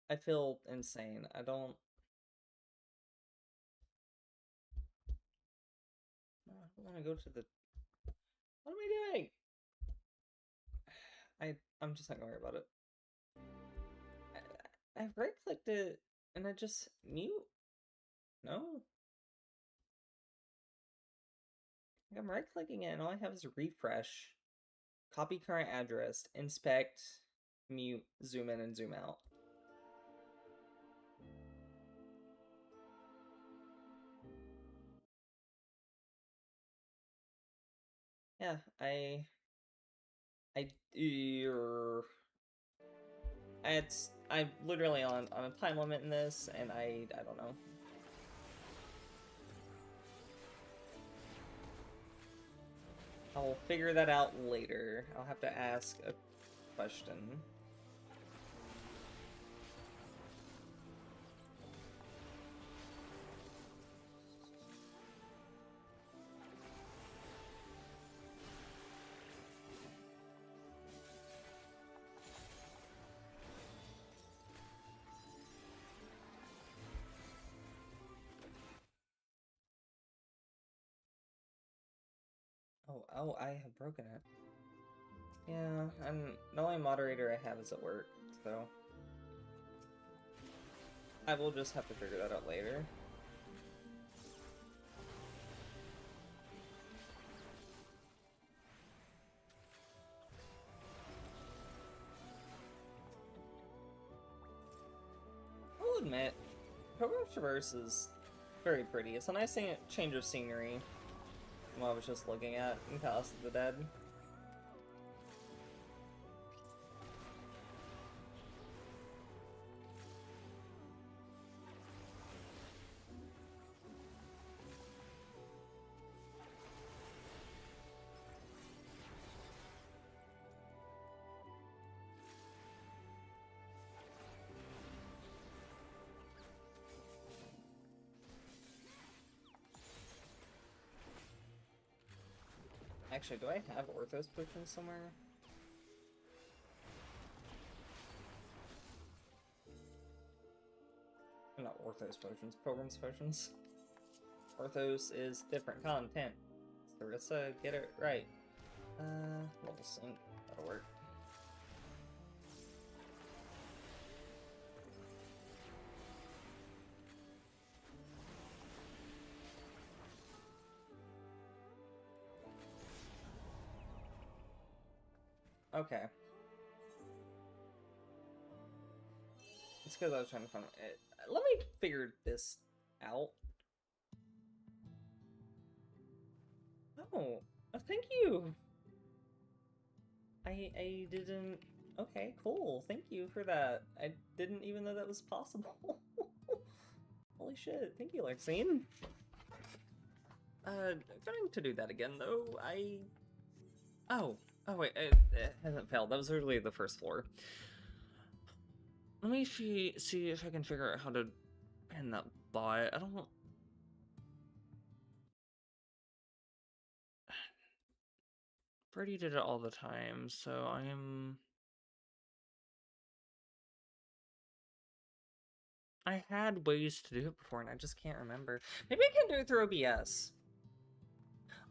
I feel insane. I don't want to go to the... What am I doing? I'm just not gonna worry about it. I right-clicked it and I just mute? No? I'm right-clicking it and all I have is refresh. Copy current address, inspect, mute, zoom in and zoom out. Yeah, I'm literally on a time limit in this, and I don't know. I'll figure that out later. I'll have to ask a question. Oh, I have broken it. Yeah, and the only moderator I have is at work, so... I will just have to figure that out later. I'll admit, Program Traverse is very pretty. It's a nice change of scenery from what I was just looking at in Palace of the Dead. Actually, do I have Orthos potions somewhere? Not Orthos potions, Pilgrim's potions. Orthos is different content. Sarissa, get it right. Level sync, that'll work. Okay. It's because I was trying to find it. Let me figure this out. Oh, thank you. I didn't... Okay, cool. Thank you for that. I didn't even know that was possible. Holy shit. Thank you, Lexine. Going to do that again, though. Oh, oh wait, it hasn't failed. That was literally the first floor. Let me see if I can figure out how to pin that bot. I don't... Birdie did it all the time, so I had ways to do it before, and I just can't remember. Maybe I can do it through OBS.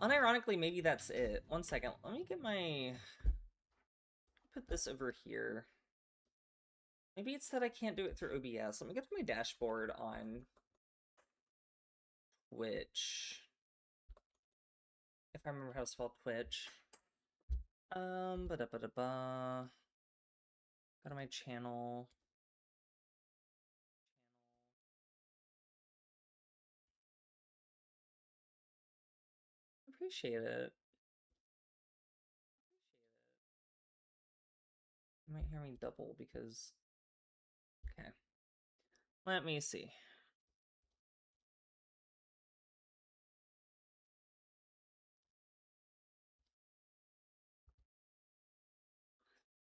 Unironically, maybe that's it. One second. Let me get my... Put this over here. Maybe it's that I can't do it through OBS. Let me get to my dashboard on Twitch. If I remember how to spell Twitch. Ba-da-ba-da-ba. Go to my channel. Appreciate it. You might hear me double because... Okay. Let me see.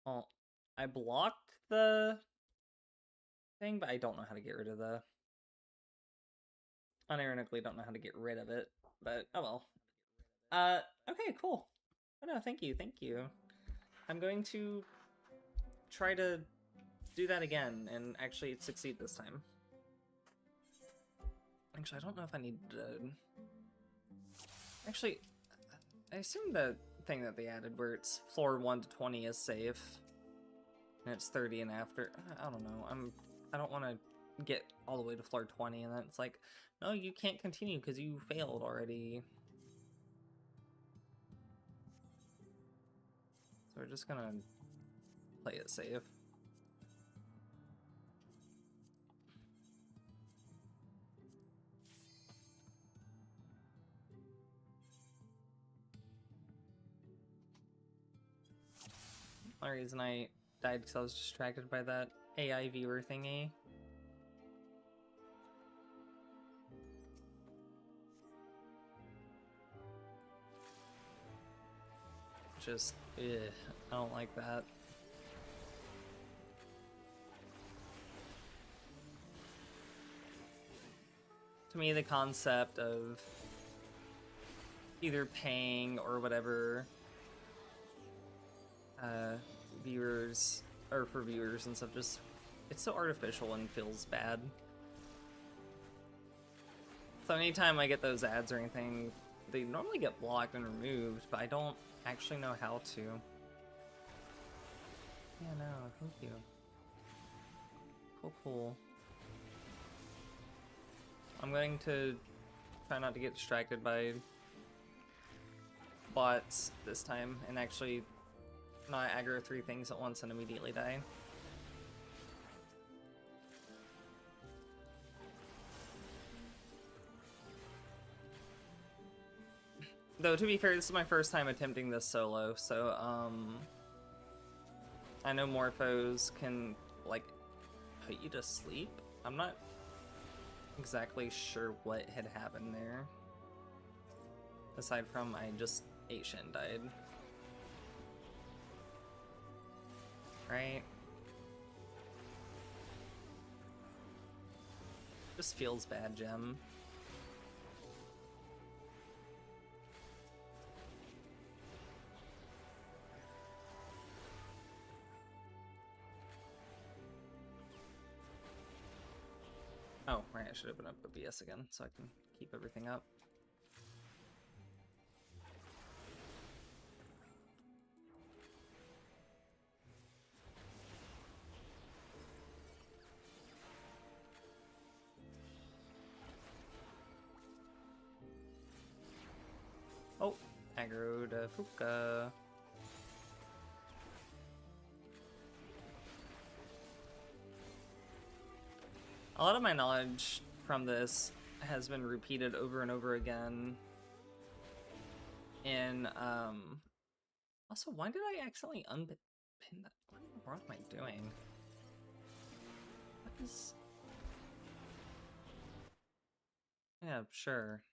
Well, I blocked the thing, but I don't know how to get rid of the... Unironically, don't know how to get rid of it, but oh well. Okay, cool. Oh no, thank you, thank you. I'm going to try to do that again and actually succeed this time. Actually, I don't know if I need to... Actually, I assume the thing that they added where it's floor 1 to 20 is safe. And it's 30 and after. I don't know. I don't want to get all the way to floor 20 and then it's like, no, you can't continue because you failed already. So we're just gonna play it safe. The reason I died because I was distracted by that AI viewer thingy. Just, I don't like that. To me, the concept of either paying or whatever viewers, or for viewers and stuff, just, it's so artificial and feels bad. So anytime I get those ads or anything, they normally get blocked and removed, but I don't actually know how to. Yeah, no, thank you. Cool, cool. I'm going to try not to get distracted by bots this time and actually not aggro 3 things at once and immediately die. Though, to be fair, this is my first time attempting this solo, so, I know Morphos can, like, put you to sleep. I'm not exactly sure what had happened there. Aside from, I just ate shit and died. Right? Just feels bad, Gem. Oh, right, I should open up OBS again so I can keep everything up. Oh, aggro to Fuka. A lot of my knowledge from this has been repeated over and over again. And, also, why did I accidentally unpin that? What in the world am I doing? What is... Yeah, sure.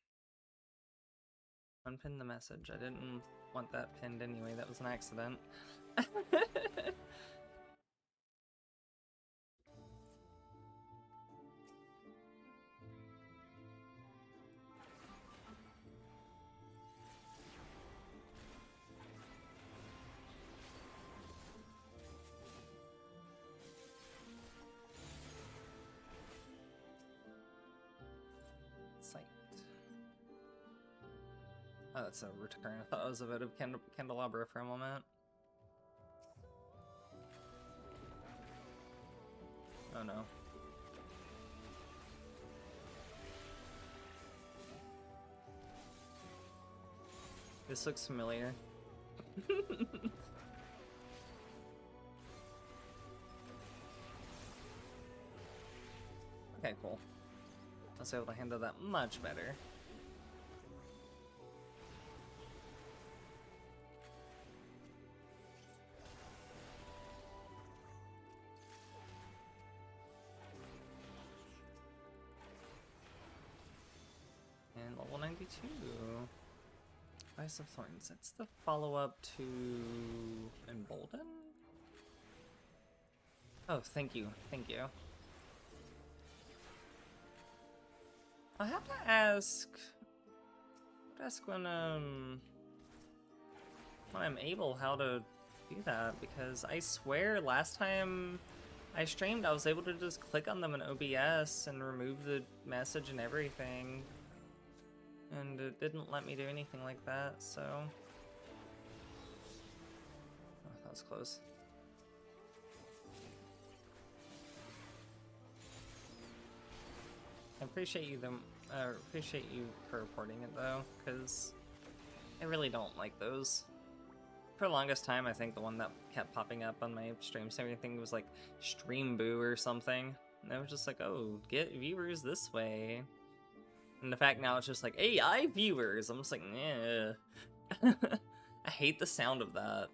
Unpin the message. I didn't want that pinned anyway. That was an accident. Oh, that's a return. I thought it was a bit of candelabra for a moment. Oh no. This looks familiar. Okay, cool. I was able to handle that much better. And level 92. Vice of Thorns. That's the follow-up to Embolden? Oh, thank you. Thank you. I have to ask when I'm able how to do that, because I swear last time I streamed I was able to just click on them in OBS and remove the message and everything. And it didn't let me do anything like that, so... Oh, that was close. I appreciate you for reporting it though, because I really don't like those. For the longest time, I think the one that kept popping up on my streams and everything was like Stream Boo or something. And I was just like, oh, get viewers this way. And the fact now it's just like AI viewers. I'm just like, yeah. I hate the sound of that.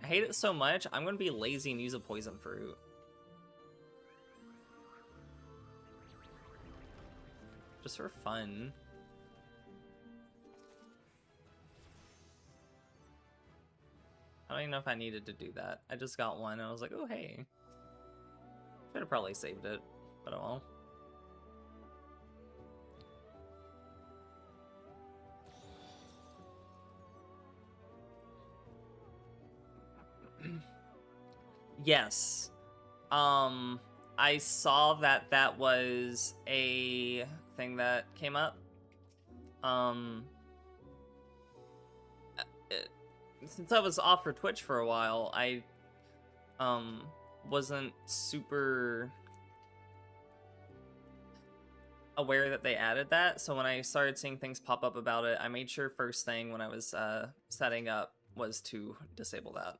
I hate it so much, I'm gonna be lazy and use a poison fruit. Just for fun. I don't even know if I needed to do that. I just got one and I was like, oh hey. Should have probably saved it, but oh well. Yes. I saw that was a thing that came up. Since I was off for Twitch for a while, I wasn't super aware that they added that. So when I started seeing things pop up about it, I made sure first thing when I was setting up was to disable that.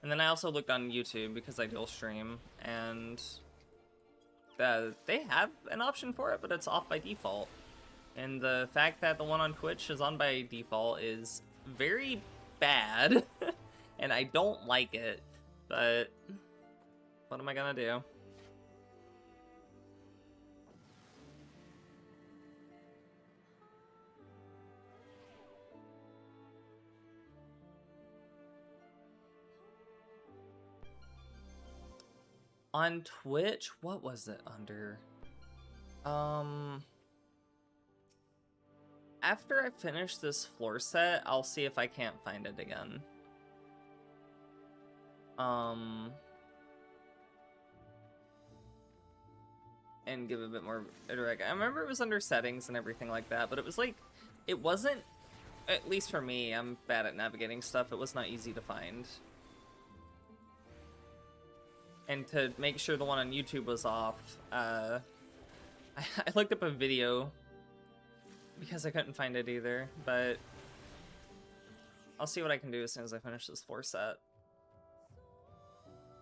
And then I also looked on YouTube because I dual stream, and they have an option for it, but it's off by default. And the fact that the one on Twitch is on by default is very bad, and I don't like it, but what am I gonna do? On Twitch, what was it under? After I finish this floor set, I'll see if I can't find it again. And give a bit more direct. I remember it was under settings and everything like that, but it was like, it wasn't, at least for me, I'm bad at navigating stuff, it was not easy to find. And to make sure the one on YouTube was off, I looked up a video because I couldn't find it either, but I'll see what I can do as soon as I finish this floor set.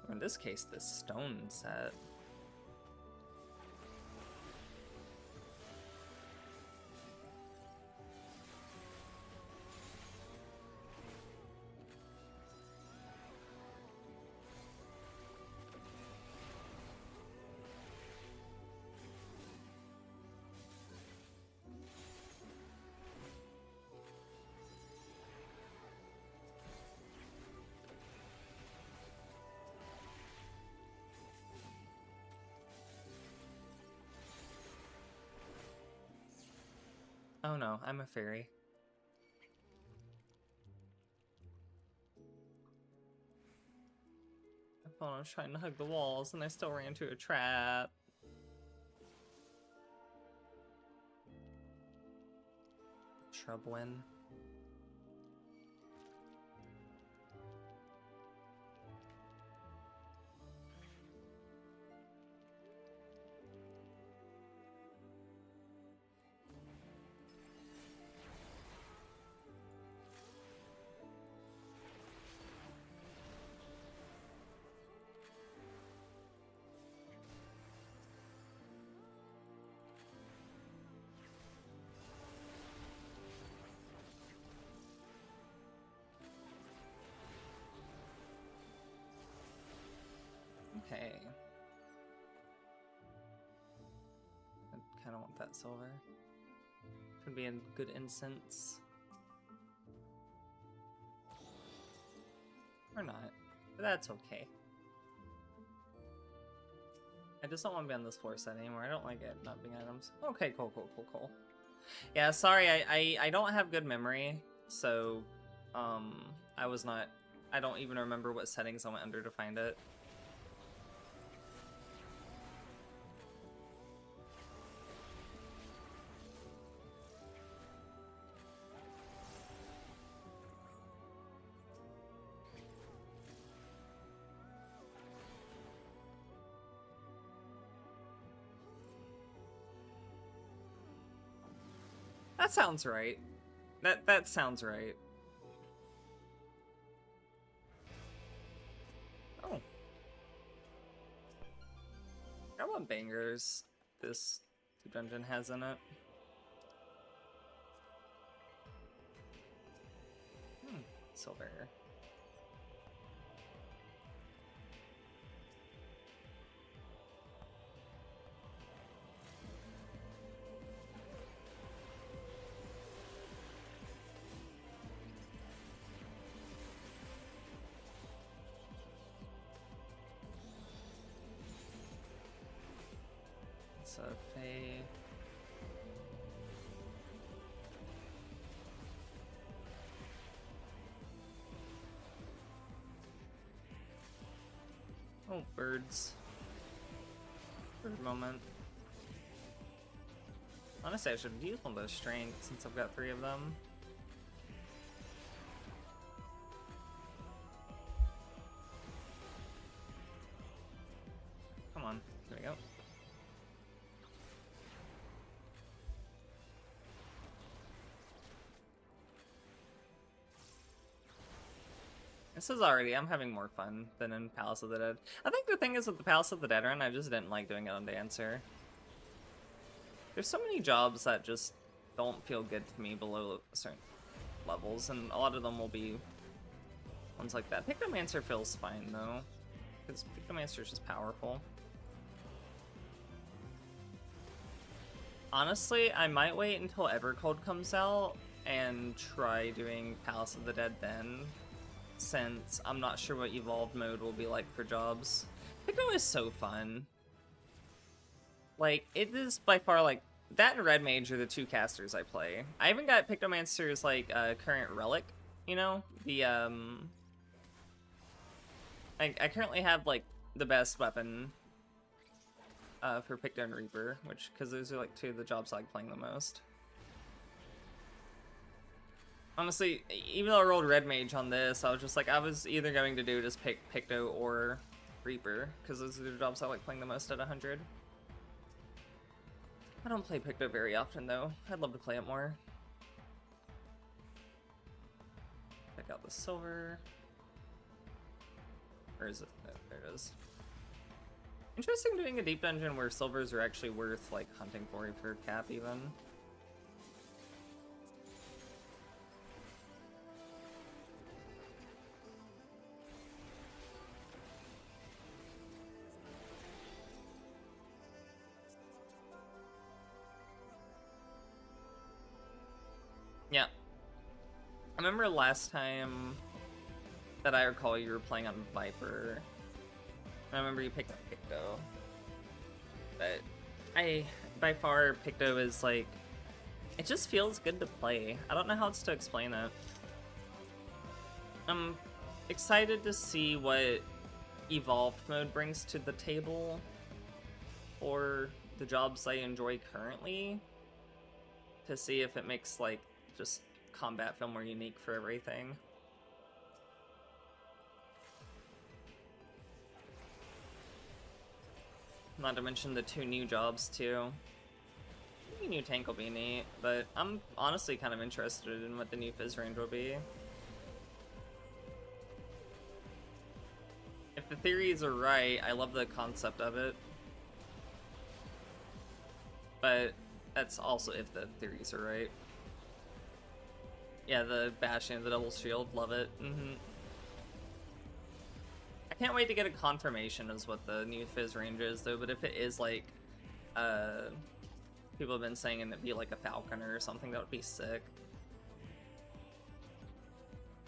Or in this case, this stone set. Oh no, I'm a fairy. I thought I was trying to hug the walls and I still ran into a trap. Shrubwin. Okay. I kind of want that silver. Could be a good incense. Or not. But that's okay. I just don't want to be on this floor set anymore. I don't like it not being items. Okay, cool. Yeah, sorry, I don't have good memory, so I don't even remember what settings I went under to find it. That sounds right. That sounds right. Oh. I want bangers this dungeon has in it. Silver. So Faye. Oh, birds. Bird moment. Honestly, I should use one of those strength since I've got 3 of them. Come on, there we go. This is already, I'm having more fun than in Palace of the Dead. I think the thing is with the Palace of the Dead run, I just didn't like doing it on Dancer. There's so many jobs that just don't feel good to me below certain levels, and a lot of them will be ones like that. Pictomancer feels fine though, because Pictomancer is just powerful. Honestly, I might wait until Evercold comes out and try doing Palace of the Dead then, since I'm not sure what Evolved mode will be like for jobs. Picto is so fun. Like, it is by far, like, that and Red Mage are the 2 casters I play. I even got Pictomancer's, like, current relic, you know? The, I currently have, like, the best weapon for Picto and Reaper, which, because those are, like, 2 of the jobs I like playing the most. Honestly, even though I rolled Red Mage on this, I was just like, I was either going to do just pick Picto or Reaper, because those are the jobs I like playing the most at 100. I don't play Picto very often, though. I'd love to play it more. Check out the silver. Where is it? Oh, there it is. Interesting doing a deep dungeon where silvers are actually worth, like, hunting for cap, even. Yeah. I remember last time that I recall you were playing on Viper. I remember you picked up Picto. But by far, Picto is like It just feels good to play. I don't know how else to explain it. I'm excited to see what evolved mode brings to the table for the jobs I enjoy currently, to see if it makes like just combat feel more unique for everything. Not to mention the 2 new jobs too. Maybe new tank will be neat, but I'm honestly kind of interested in what the new Fizz range will be. If the theories are right, I love the concept of it. But that's also if the theories are right. Yeah, the bashing of the double shield, love it. I can't wait to get a confirmation as what the new Fizz range is, though, but if it is like, people have been saying it'd be like a Falconer or something, that would be sick.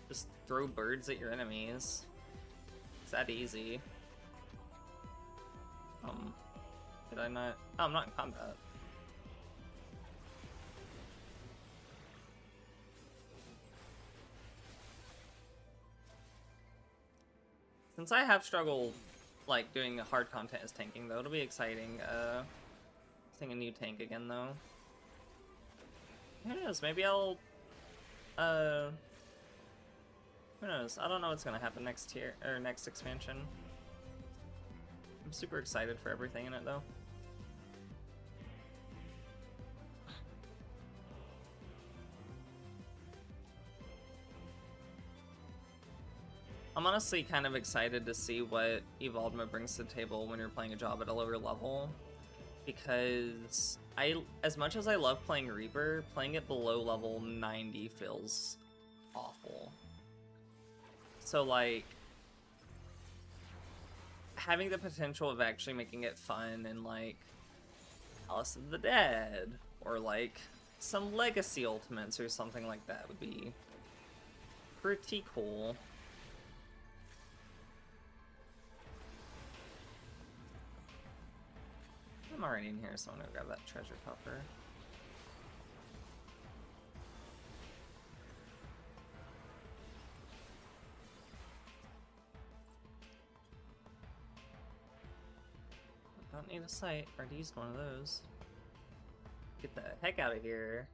Just throw birds at your enemies. It's that easy. Did I not? Oh, I'm not in combat. Since I have struggled, like, doing hard content as tanking, though, it'll be exciting, seeing a new tank again, though. Who knows, maybe I'll, who knows, I don't know what's gonna happen next tier, or next expansion. I'm super excited for everything in it, though. I'm honestly kind of excited to see what Evolved Mode brings to the table when you're playing a job at a lower level, because as much as I love playing Reaper, playing it below level 90 feels awful. So like, having the potential of actually making it fun and like Alice of the Dead, or like some Legacy Ultimates or something like that would be pretty cool. I'm already in here, so I'm gonna grab that treasure coffer. I don't need a sight. I already used one of those. Get the heck out of here.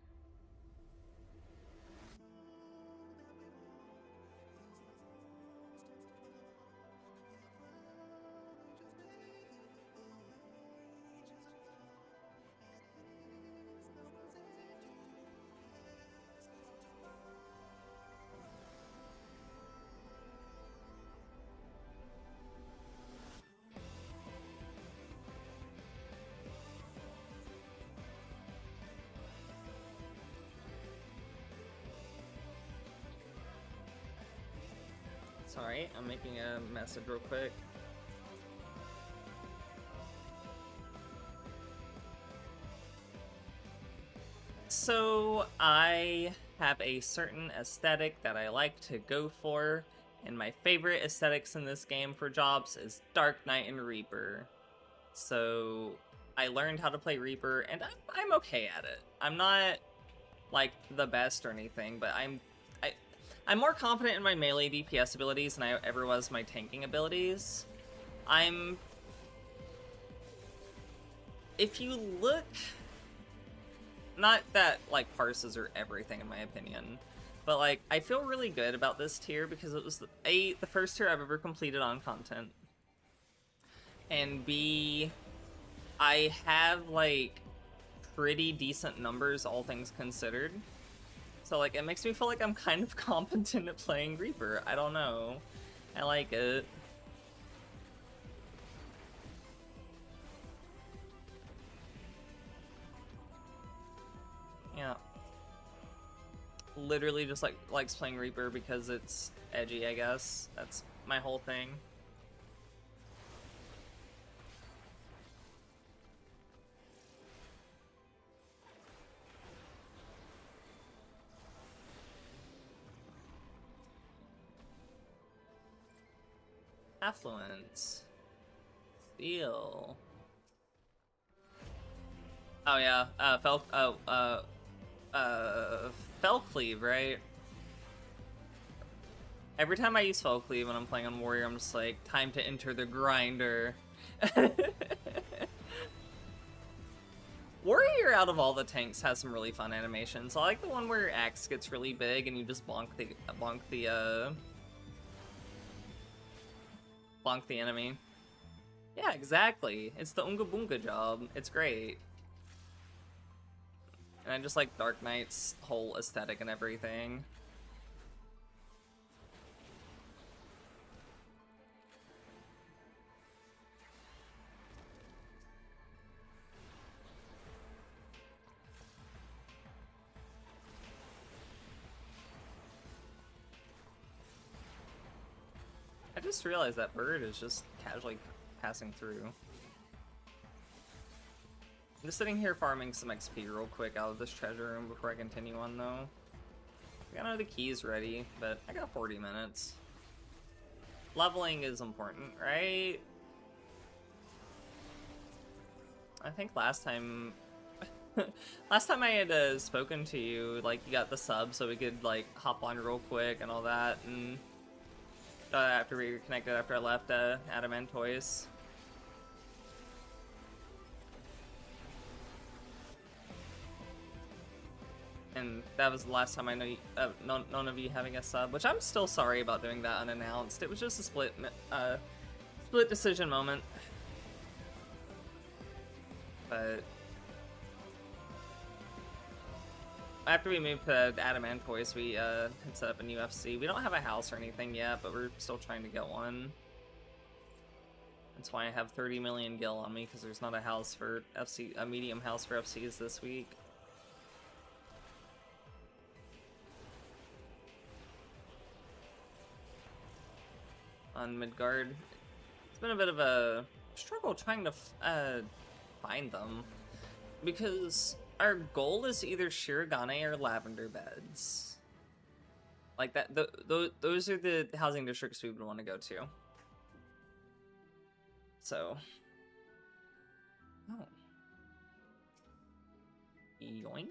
Sorry, I'm making a message real quick. So, I have a certain aesthetic that I like to go for, and my favorite aesthetics in this game for jobs is Dark Knight and Reaper. So, I learned how to play Reaper, and I'm okay at it. I'm not, like, the best or anything, but I'm more confident in my melee DPS abilities than I ever was my tanking abilities. If you look... Not that, like, parses are everything in my opinion, but, like, I feel really good about this tier because it was, A, the first tier I've ever completed on content, and B, I have, like, pretty decent numbers, all things considered. So, like, it makes me feel like I'm kind of competent at playing Reaper. I don't know. I like it. Yeah. Literally just, like, likes playing Reaper because it's edgy, I guess. That's my whole thing. Affluence. Steel. Oh yeah, Fellcleave, right? Every time I use Fellcleave when I'm playing on Warrior, I'm just like, time to enter the grinder. Warrior, out of all the tanks, has some really fun animations. I like the one where your axe gets really big and you just bonk the enemy. Yeah, exactly. It's the Unga Boonga job. It's great. And I just like Dark Knight's whole aesthetic and everything. I just realized that bird is just casually passing through. I'm just sitting here farming some XP real quick out of this treasure room before I continue on, though. I got all the keys ready, but I got 40 minutes. Leveling is important, right? I think last time I had spoken to you, like, you got the sub so we could, like, hop on real quick and all that, and after we reconnected after I left Adamantoise. And that was the last time I know none of you having a sub, which I'm still sorry about doing that unannounced. It was just a split decision moment. But after we moved to Adamantoise, we had set up a new FC. We don't have a house or anything yet, but we're still trying to get one. That's why I have 30 million gil on me, because there's not a house for a medium house for FCs this week. On Midgard, it's been a bit of a struggle trying to find them, because our goal is either Shirogane or Lavender Beds. Like that, those are the housing districts we would want to go to. So, oh, yoink.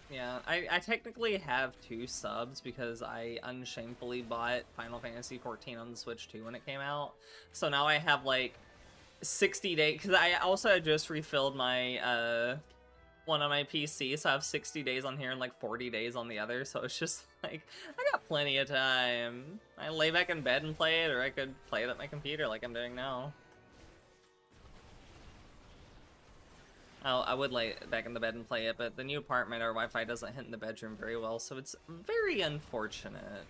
Yeah, I technically have 2 subs because I unshamefully bought Final Fantasy XIV on the Switch 2 when it came out. So now I have like 60 days, because I also had just refilled my one on my PC, so I have 60 days on here and like 40 days on the other, so it's just like, I got plenty of time. I lay back in bed and play it, or I could play it at my computer like I'm doing now. I would lay back in the bed and play it, but the new apartment, our Wi-Fi doesn't hit in the bedroom very well, so it's very unfortunate.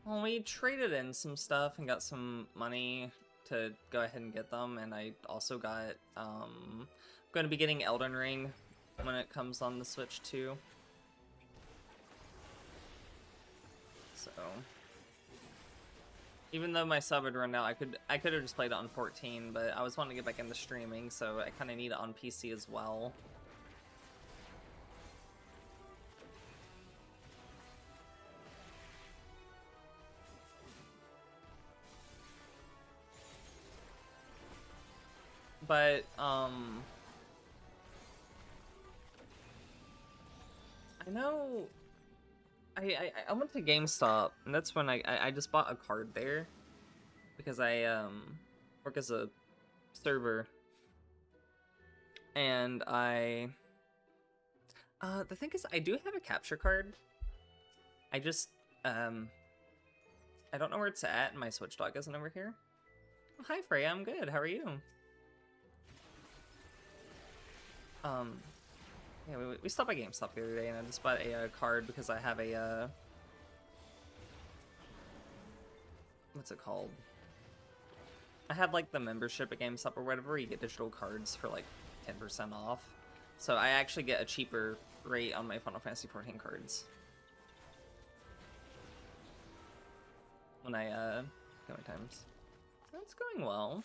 Well, we traded in some stuff and got some money to go ahead and get them, and I also got, going to be getting Elden Ring when it comes on the Switch too. So, even though my sub had run out, I could have just played it on 14, but I was wanting to get back into streaming, so I kind of need it on PC as well. But, I know I went to GameStop, and that's when I just bought a card there, because I work as a server, and the thing is, I do have a capture card. I just I don't know where it's at, and my Switch dock isn't over here. Oh, hi Freya, I'm good. How are you? Yeah, we stopped by GameStop the other day, and I just bought a card because I have a, what's it called? I have, like, the membership at GameStop or whatever, where you get digital cards for, like, 10% off. So I actually get a cheaper rate on my Final Fantasy XIV cards. when I how many times? That's going well.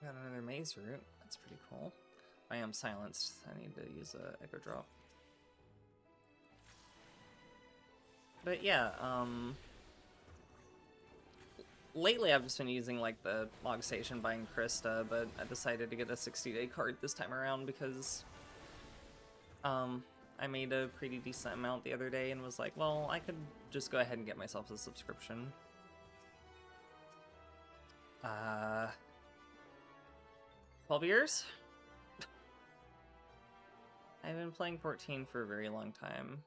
Got another maze route. That's pretty cool. I am silenced. I need to use a echo drop. But yeah, lately I've just been using like the log station buying Krista, but I decided to get a 60-day card this time around because I made a pretty decent amount the other day and was like, well, I could just go ahead and get myself a subscription. 12 years? I've been playing 14 for a very long time.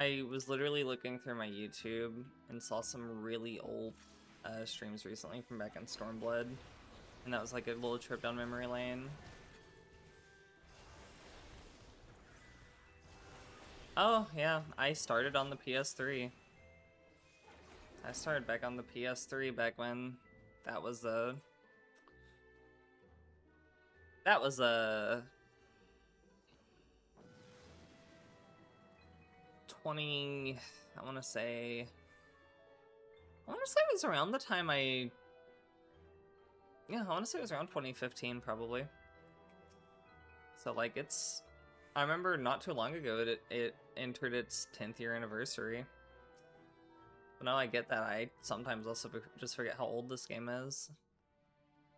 I was literally looking through my YouTube and saw some really old streams recently from back in Stormblood, and that was like a little trip down memory lane. Oh, yeah, I started on the PS3. I started back on the PS3 back when that was a 20, I want to say it was around the time I want to say it was around 2015 probably. So like I remember not too long ago it entered its 10th year anniversary. But now I get that I sometimes also just forget how old this game is.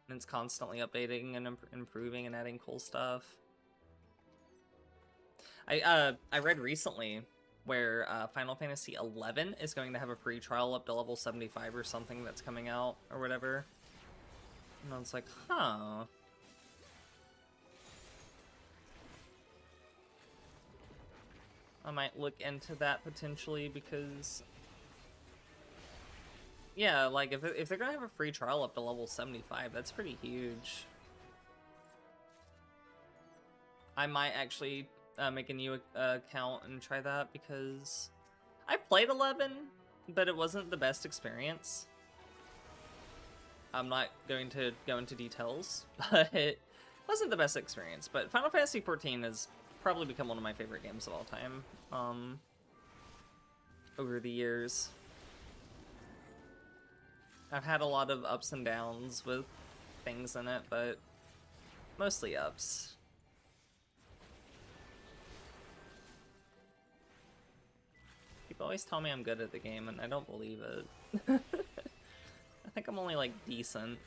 And it's constantly updating and improving and adding cool stuff. I read recently where Final Fantasy XI is going to have a free trial up to level 75 or something that's coming out or whatever. And I was like, huh. I might look into that potentially because, yeah, like if they're gonna have a free trial up to level 75, that's pretty huge. I might actually make a new account and try that because I've played 11, but it wasn't the best experience. I'm not going to go into details, but it wasn't the best experience. But Final Fantasy XIV has probably become one of my favorite games of all time over the years. I've had a lot of ups and downs with things in it, but mostly ups. People always tell me I'm good at the game, and I don't believe it. I think I'm only, like, decent.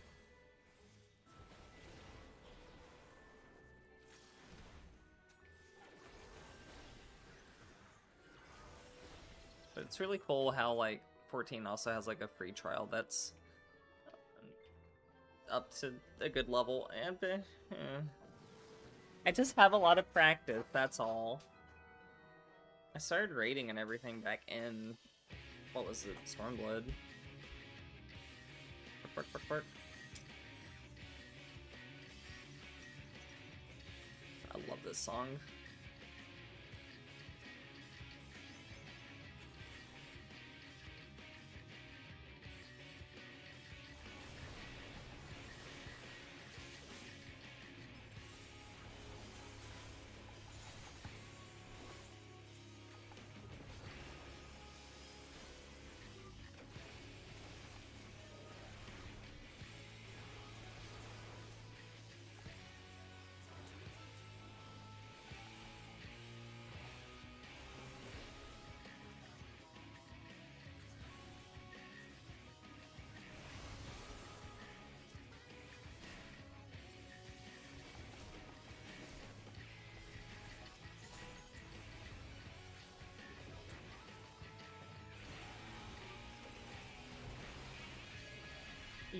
But it's really cool how, like, 14 also has, like, a free trial that's up to a good level. And I just have a lot of practice, that's all. I started raiding and everything back in, what was it, Stormblood? Bark, bark, bark. I love this song.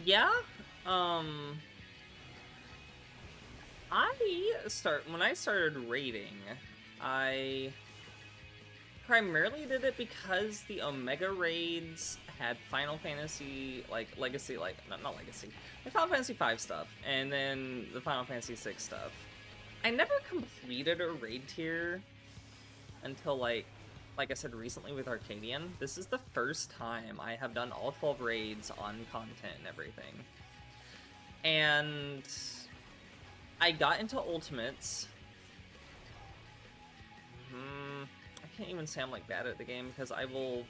Yeah, when I started raiding, I primarily did it because the Omega raids had Final Fantasy, like, Legacy, like, not Legacy, the Final Fantasy V stuff, and then the Final Fantasy VI stuff. I never completed a raid tier until, like, like I said recently with Arcadian, this is the first time I have done all 12 raids on content and everything. And I got into Ultimates. I can't even say I'm like bad at the game because I will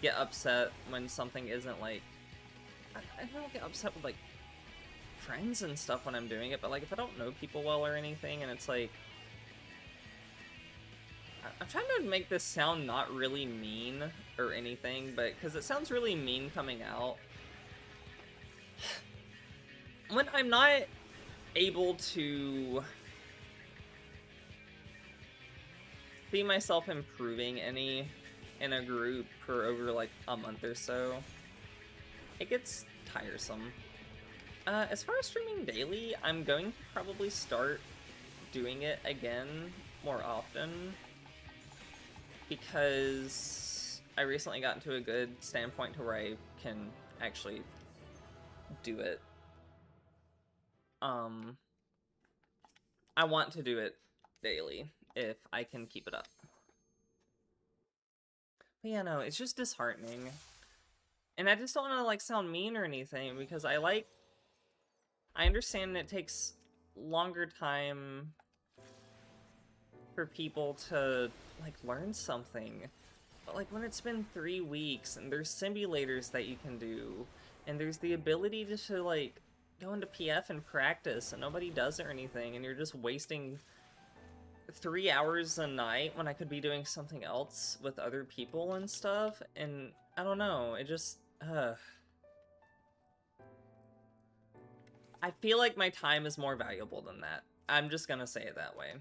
get upset when something isn't like... I don't get upset with like friends and stuff when I'm doing it, but like if I don't know people well or anything and it's like... I'm trying to make this sound not really mean or anything, but because it sounds really mean coming out. When I'm not able to see myself improving any in a group for over like a month or so, it gets tiresome. As far as streaming daily, I'm going to probably start doing it again more often, because I recently got into a good standpoint to where I can actually do it. I want to do it daily if I can keep it up. But yeah, no, it's just disheartening. And I just don't want to like sound mean or anything, because I understand it takes longer time for people to like learn something, but like when it's been 3 weeks and there's simulators that you can do and there's the ability to like go into PF and practice and nobody does it or anything, and you're just wasting 3 hours a night when I could be doing something else with other people and stuff, and I don't know, it just I feel like my time is more valuable than that. I'm just gonna say it that way.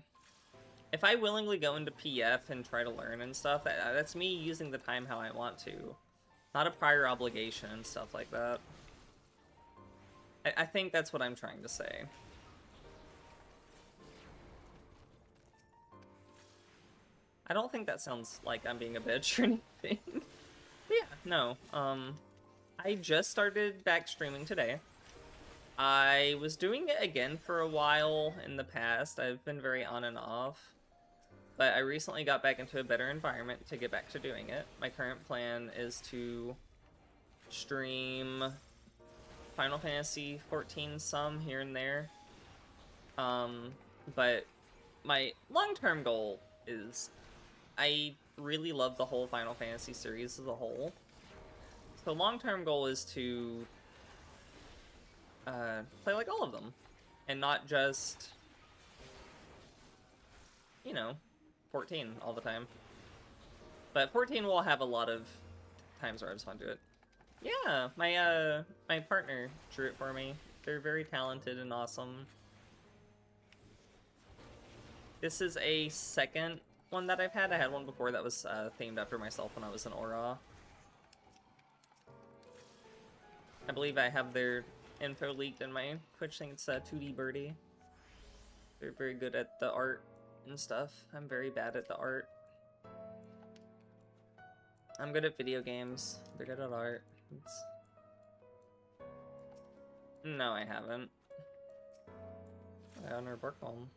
If I willingly go into PF and try to learn and stuff, that's me using the time how I want to. Not a prior obligation and stuff like that. I think that's what I'm trying to say. I don't think that sounds like I'm being a bitch or anything. But yeah, no. I just started back streaming today. I was doing it again for a while in the past. I've been very on and off. But I recently got back into a better environment to get back to doing it. My current plan is to stream Final Fantasy XIV some here and there. But my long-term goal is I really love the whole Final Fantasy series as a whole. So long-term goal is to play like all of them. And not just, you know, 14 all the time. But 14 will have a lot of times where I just want to do it. Yeah, my partner drew it for me. They're very talented and awesome. This is a second one that I've had. I had one before that was themed after myself when I was in Aura. I believe I have their info leaked in my Twitch thing. It's 2D Birdie. They're very good at the art and stuff. I'm very bad at the art. I'm good at video games. They're good at art. No, I haven't. I own her work home.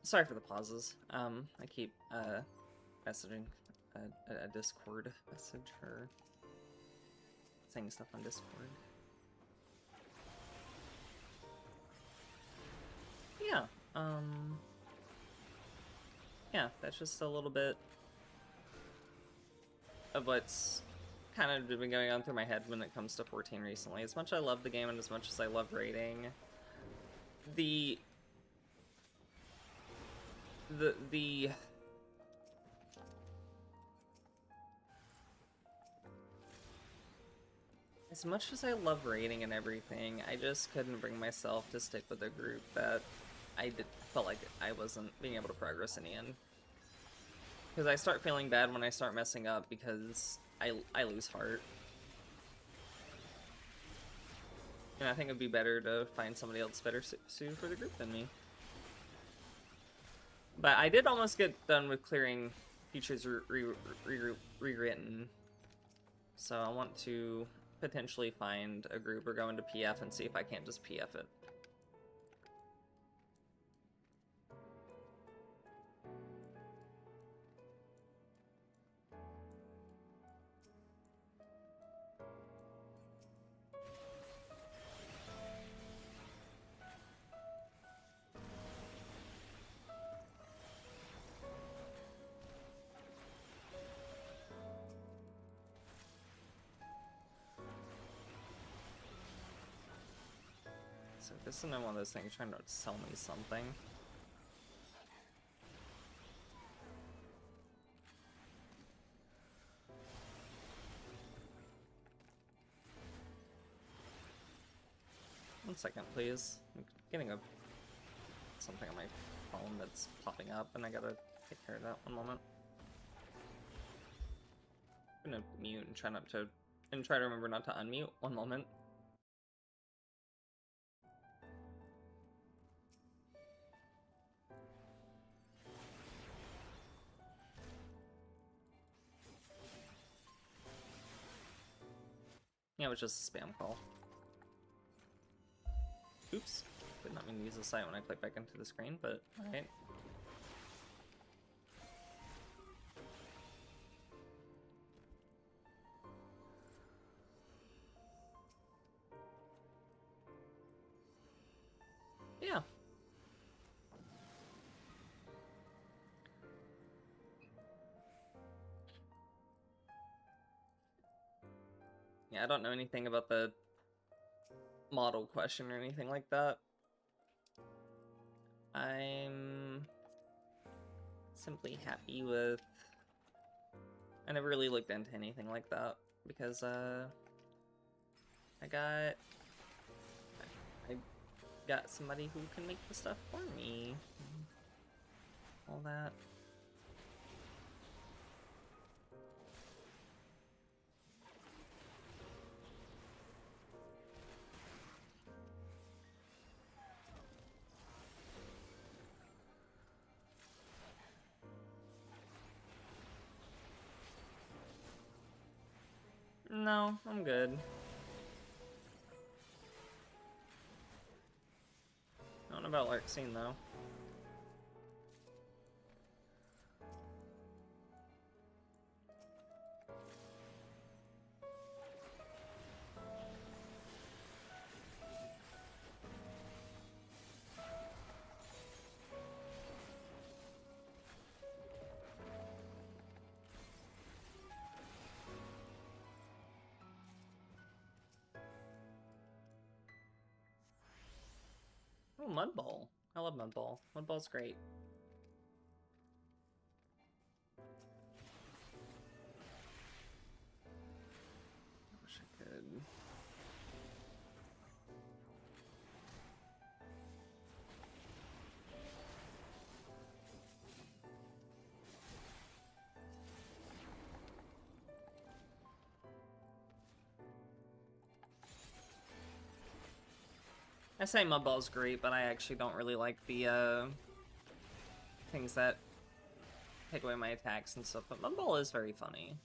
Sorry for the pauses. I keep messaging a Discord message or saying stuff on Discord. Yeah, yeah, that's just a little bit of what's kind of been going on through my head when it comes to 14 recently. As much as I love the game and as much as I love raiding, the the as much as I love raiding and everything, I just couldn't bring myself to stick with a group that felt like I wasn't being able to progress any in. Because I start feeling bad when I start messing up because I lose heart. And I think it'd be better to find somebody else better suited for the group than me. But I did almost get done with clearing features rewritten. So I want to potentially find a group or go into PF and see if I can't just PF it. So this is another one of those things trying to sell me something. One second, please. I'm getting something on my phone that's popping up, and I gotta take care of that. One moment. I'm gonna mute and try to remember not to unmute. One moment. Yeah, it was just a spam call. Oops. Did not mean to use the site when I click back into the screen, but alright. Yeah. Yeah, I don't know anything about the model question or anything like that. I'm simply happy with... I never really looked into anything like that because I got somebody who can make the stuff for me. All that. No, I'm good. I don't know about Larxene though. Oh, Mud Ball. I love Mud Ball. Mud Ball's great. I wish I could. I say Mud Ball's great, but I actually don't really like the things that take away my attacks and stuff, but Mud Ball is very funny.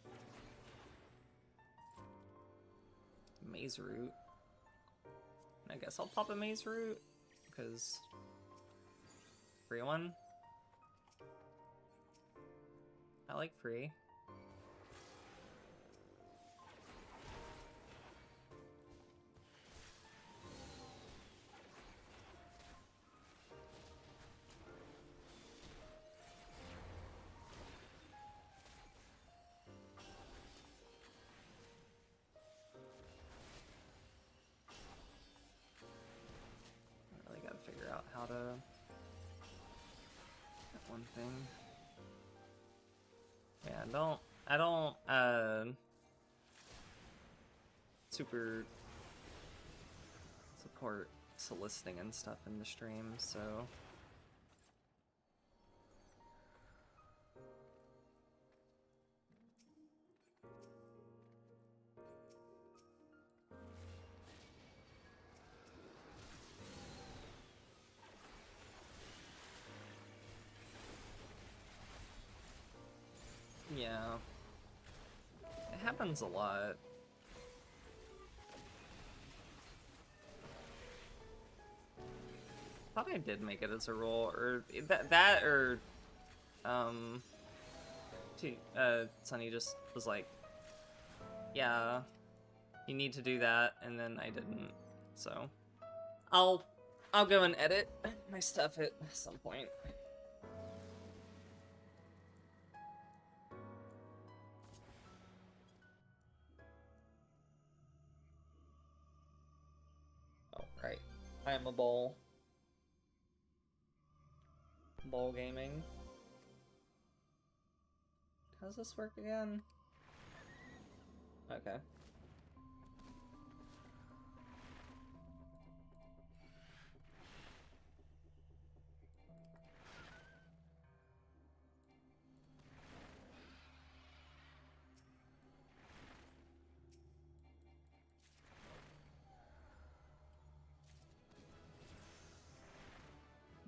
Maze Root. I guess I'll pop a Maze Root, because... Free one? I like free. How to one thing. Yeah, I don't super support soliciting and stuff in the stream, so yeah, it happens a lot. I thought I did make it as a rule, or that or Sunny just was like, yeah, you need to do that, and then I didn't. So I'll go and edit my stuff at some point. Oh, right. I am a bowl. Bowl gaming. How does this work again? Okay.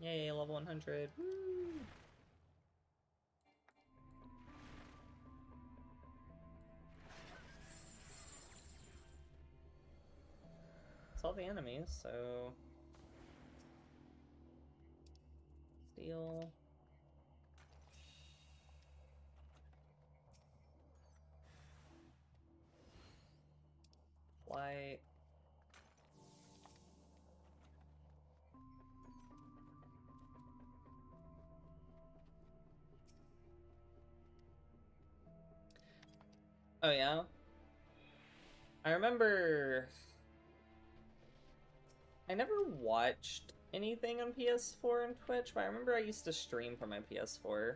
Yay, level 100. Woo! It's all the enemies, so... Steal. Flight. Oh yeah? I remember... I never watched anything on PS4 and Twitch, but I remember I used to stream from my PS4,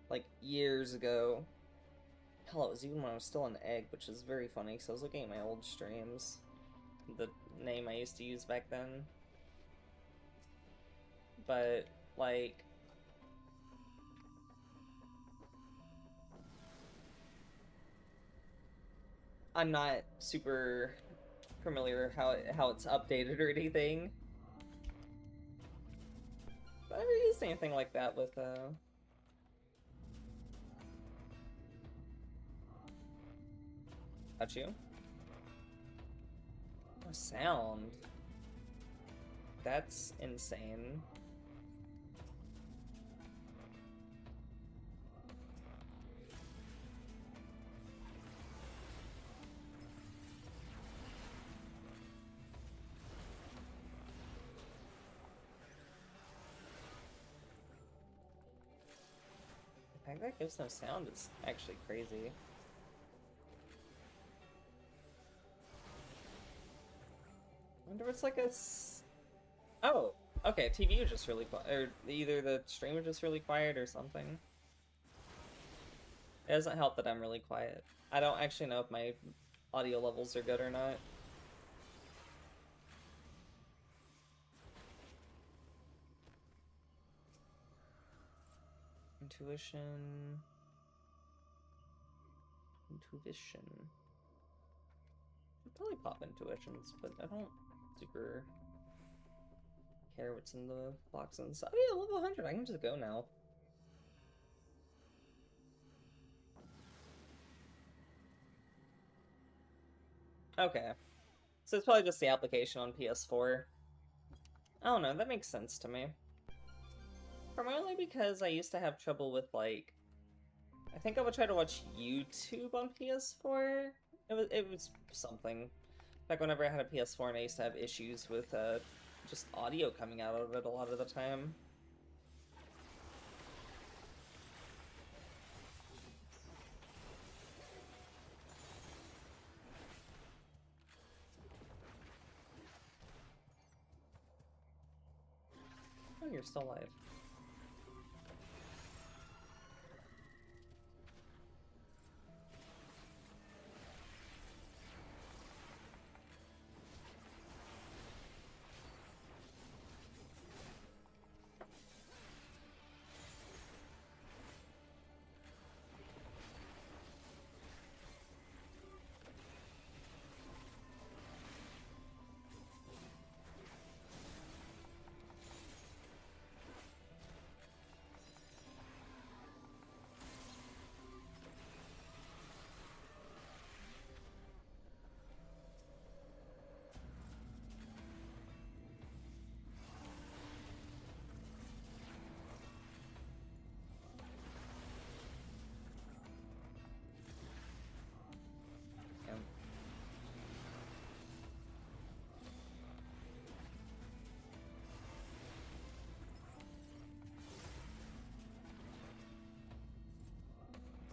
like, years ago. Hell, it was even when I was still an egg, which is very funny, because I was looking at my old streams. The name I used to use back then. But, like... I'm not super familiar how it's updated or anything. But I never used anything like that with, Got you? Oh, sound. That's insane. The fact that gives no sound is actually crazy. I wonder if it's like a... Oh, okay, TV was just really quiet, or either the stream was just really quiet or something. It doesn't help that I'm really quiet. I don't actually know if my audio levels are good or not. Intuition. I'd probably pop intuitions, but I don't super care what's in the box inside. Oh yeah, level 100, I can just go now. Okay. So it's probably just the application on PS4. I don't know, that makes sense to me. Primarily because I used to have trouble with, like... I think I would try to watch YouTube on PS4. It was something. Back whenever I had a PS4 and I used to have issues with, just audio coming out of it a lot of the time. Oh, you're still alive.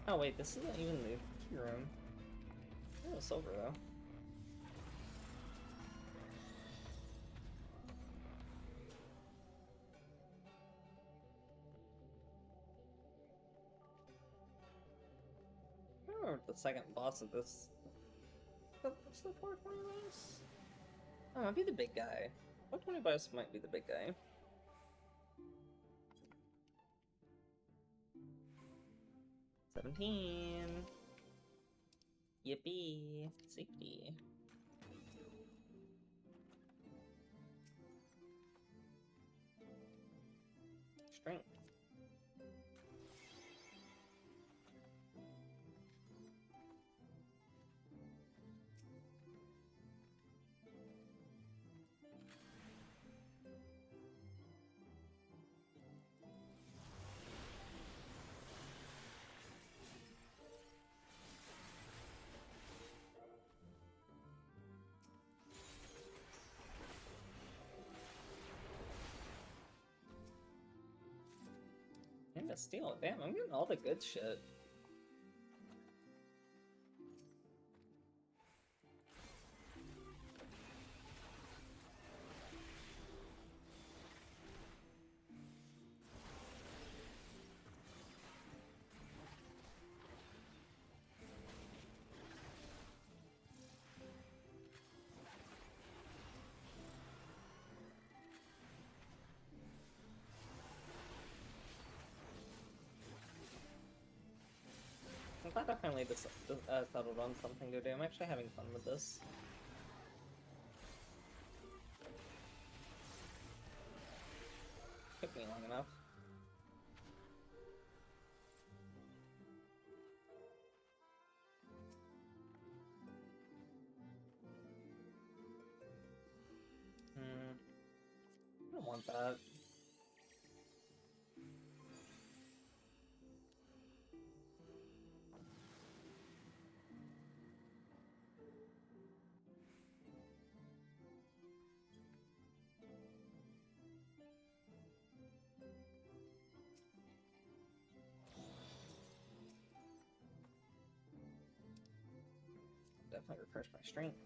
Oh wait, this isn't even the key room. Oh, silver though. I don't remember the second boss of this. What's the 420 boss? Oh, it might be the big guy. 420 boss might be the big guy. $17. Yippee. Safety. Strength. And a steal. Damn, I'm getting all the good shit. I'm glad I finally settled on something to do. I'm actually having fun with this. Took me long enough. I don't want that. Definitely refresh my strength.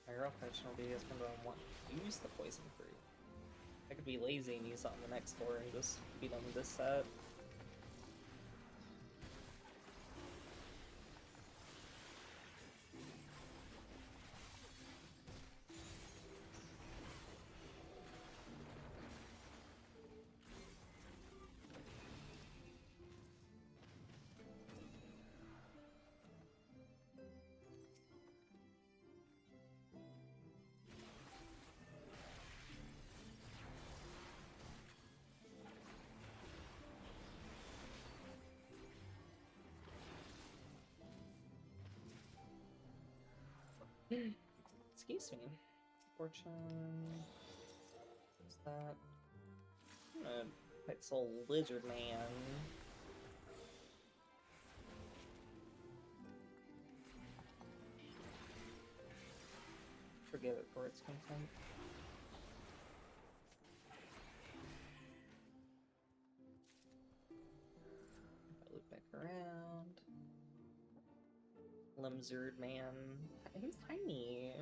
My real functionality has been to want to use the poison fruit. I could be lazy and use it on the next floor and just be done with this set. Excuse me. Fortune. What's that? I'm gonna fight Soul Lizard Man. Forgive it for its content. If I loop back around. Lizard Man. He's tiny.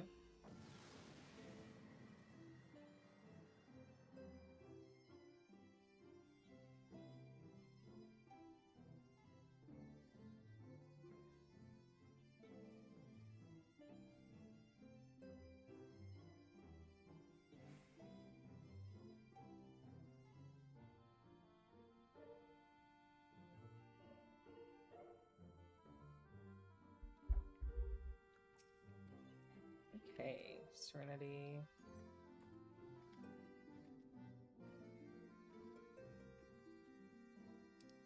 Okay, Serenity.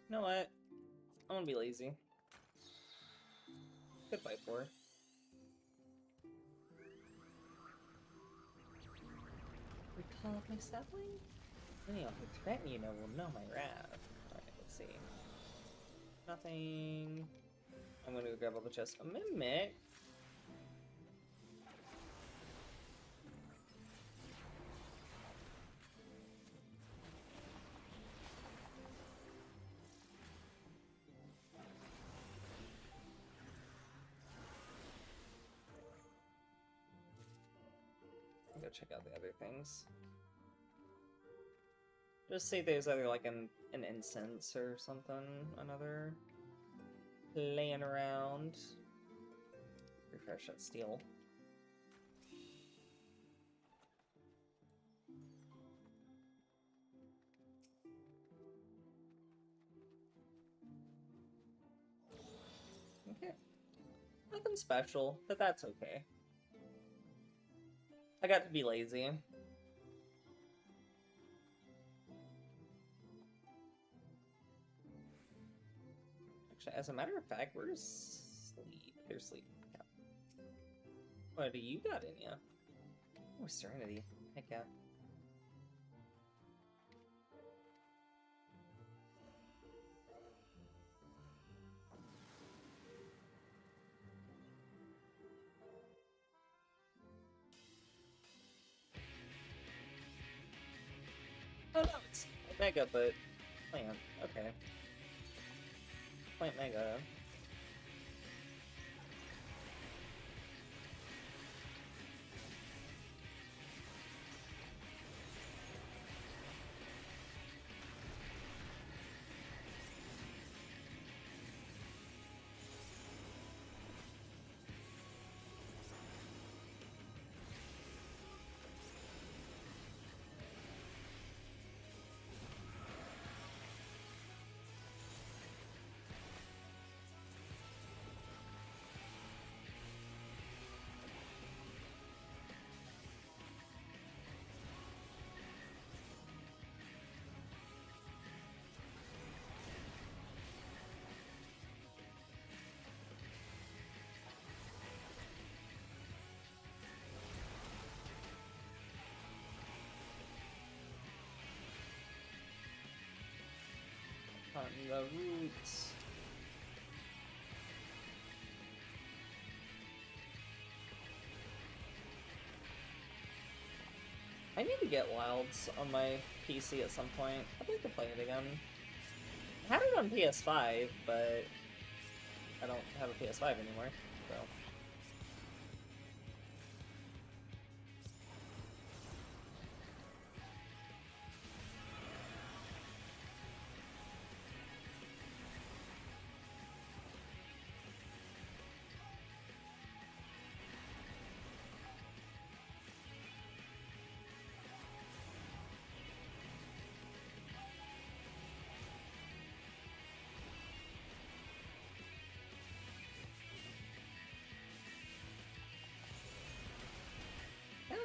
You know what? I'm gonna be lazy. Good fight for her. Recall my sapling? Anyone who threatened you will know my wrath. Alright, let's see. Nothing. I'm gonna go grab all the chests. A mimic? Go check out the other things. Just see if there's either like an incense or something, another laying around. Refresh that steel. Okay. Nothing special, but that's okay. I got to be lazy. Actually, as a matter of fact, where's sleep? There's sleep. Yeah. What do you got in ya? Oh, Serenity. Heck yeah. Oh no, it's Mega, but plant. Okay. Plant Mega. On the roots. I need to get Wilds on my PC at some point. I'd like to play it again. I had it on PS5, but I don't have a PS5 anymore, so...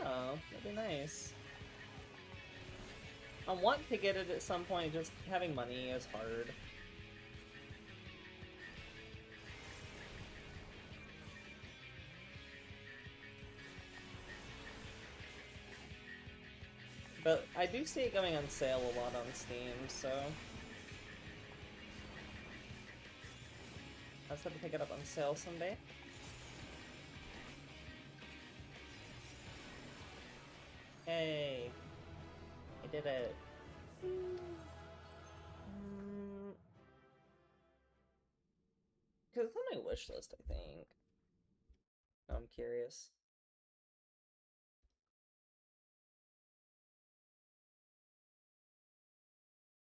Oh, that'd be nice. I want to get it at some point, just having money is hard. But I do see it going on sale a lot on Steam, so... I'll just have to pick it up on sale someday. Hey! I did it. Because it's on my wish list, I think. I'm curious.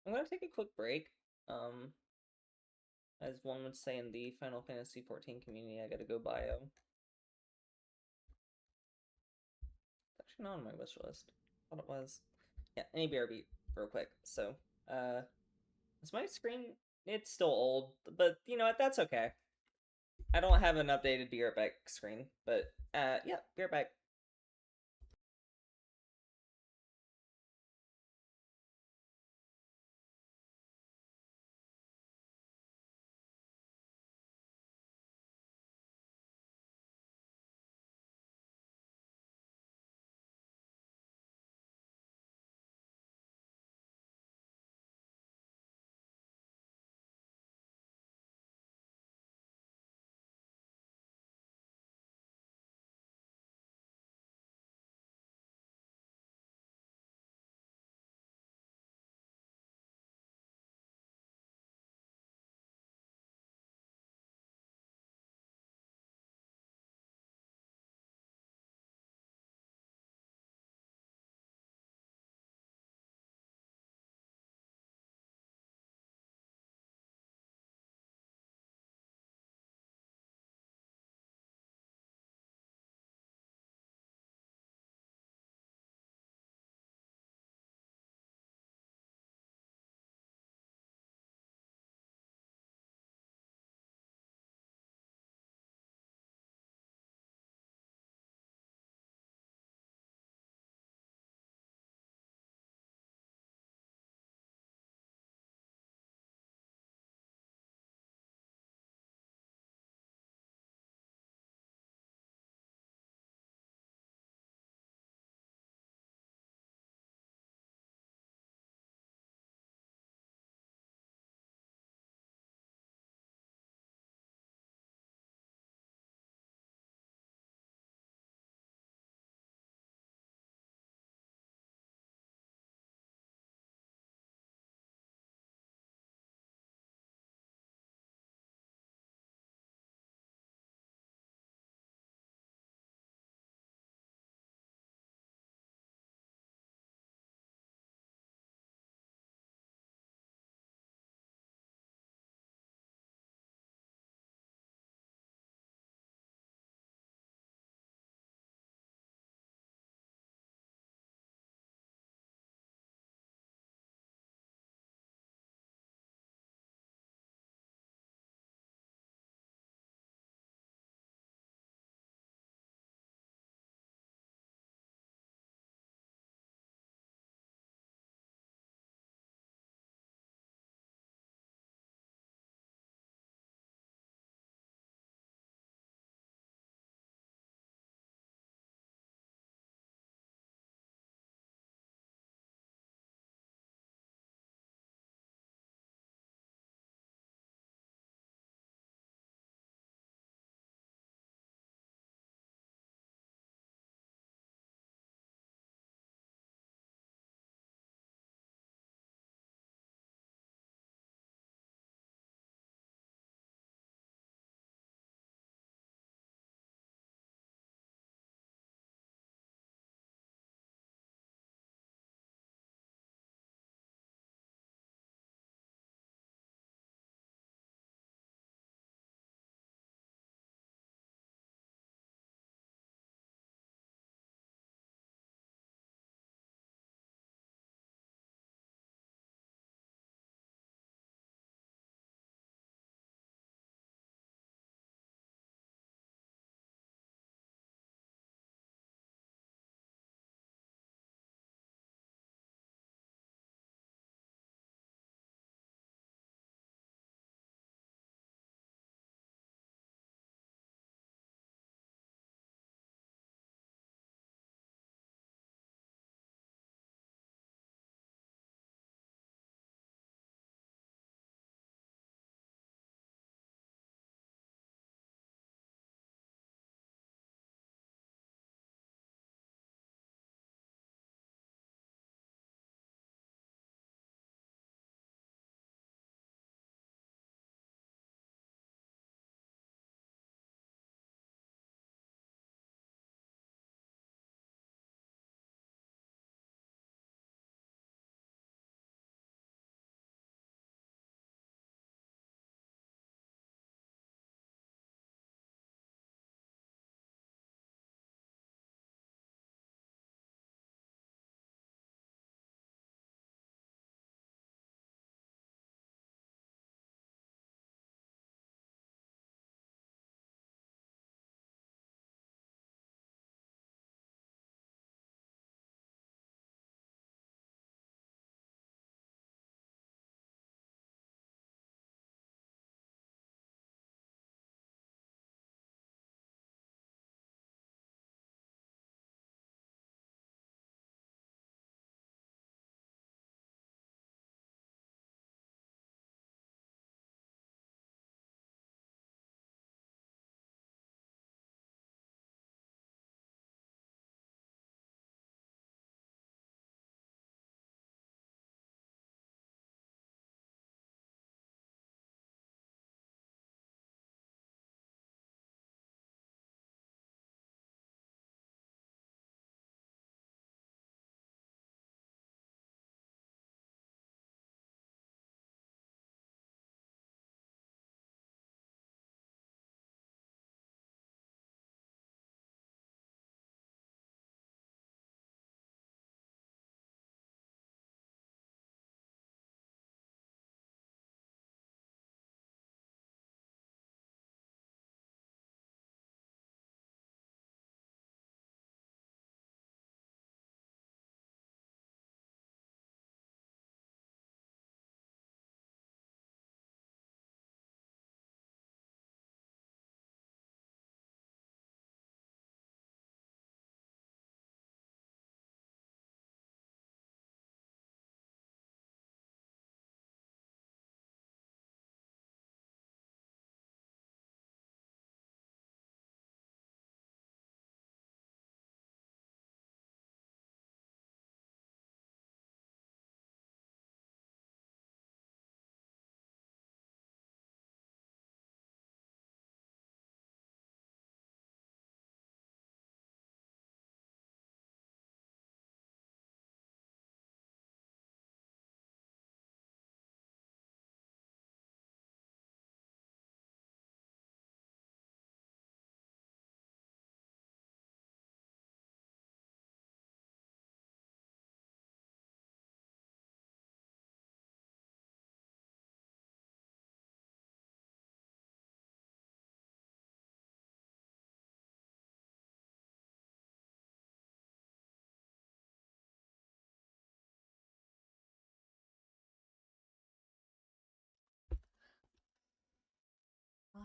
I'm gonna take a quick break. As one would say in the Final Fantasy XIV community, I gotta go bio. It's actually not on my wish list. I thought it was. Yeah, any BRB real quick. So, is my screen? It's still old, but you know what? That's okay. I don't have an updated BRB screen, but yeah, BRB.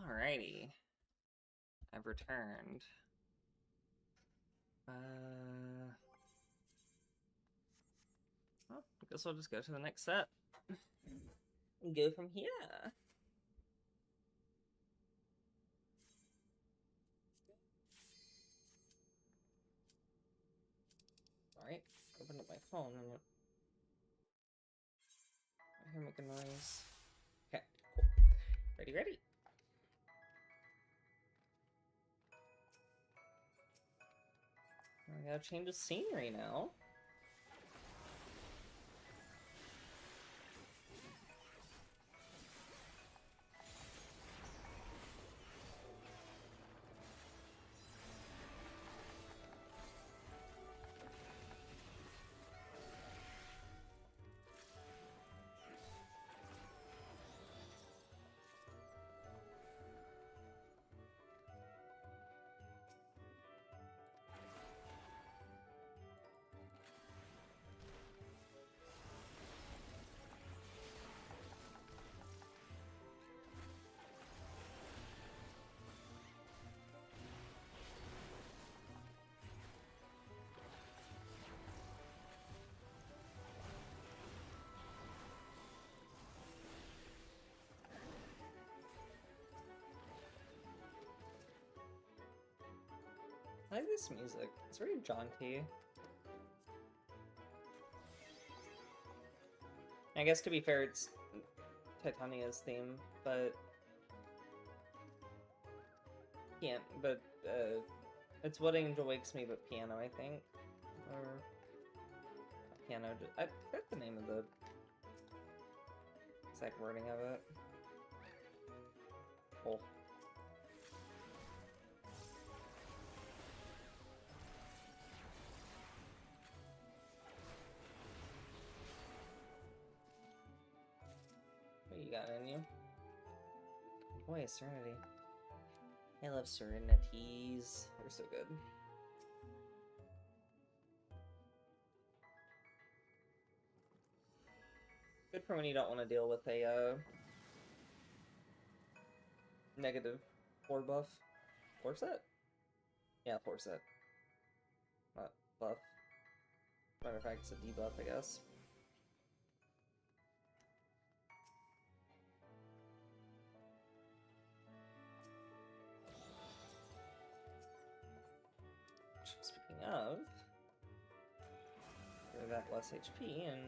Alrighty. I've returned. Well, I guess I'll just go to the next step. And go from here. Alright, open up my phone and I hear make a noise. Okay, cool. Ready? I gotta change the scenery now. I like this music. It's very jaunty. I guess to be fair, it's Titania's theme, but yeah, it's What Angel Wakes Me, but piano, I think, or piano. I forgot the name of the exact wording of it. Oh. What you got in you? Boy, Serenity. I love Serenities. They're so good. Good for when you don't want to deal with a negative 4 buff. 4 set? Yeah, 4 set. Not buff. Matter of fact, it's a debuff, I guess. Speaking of, give that less HP and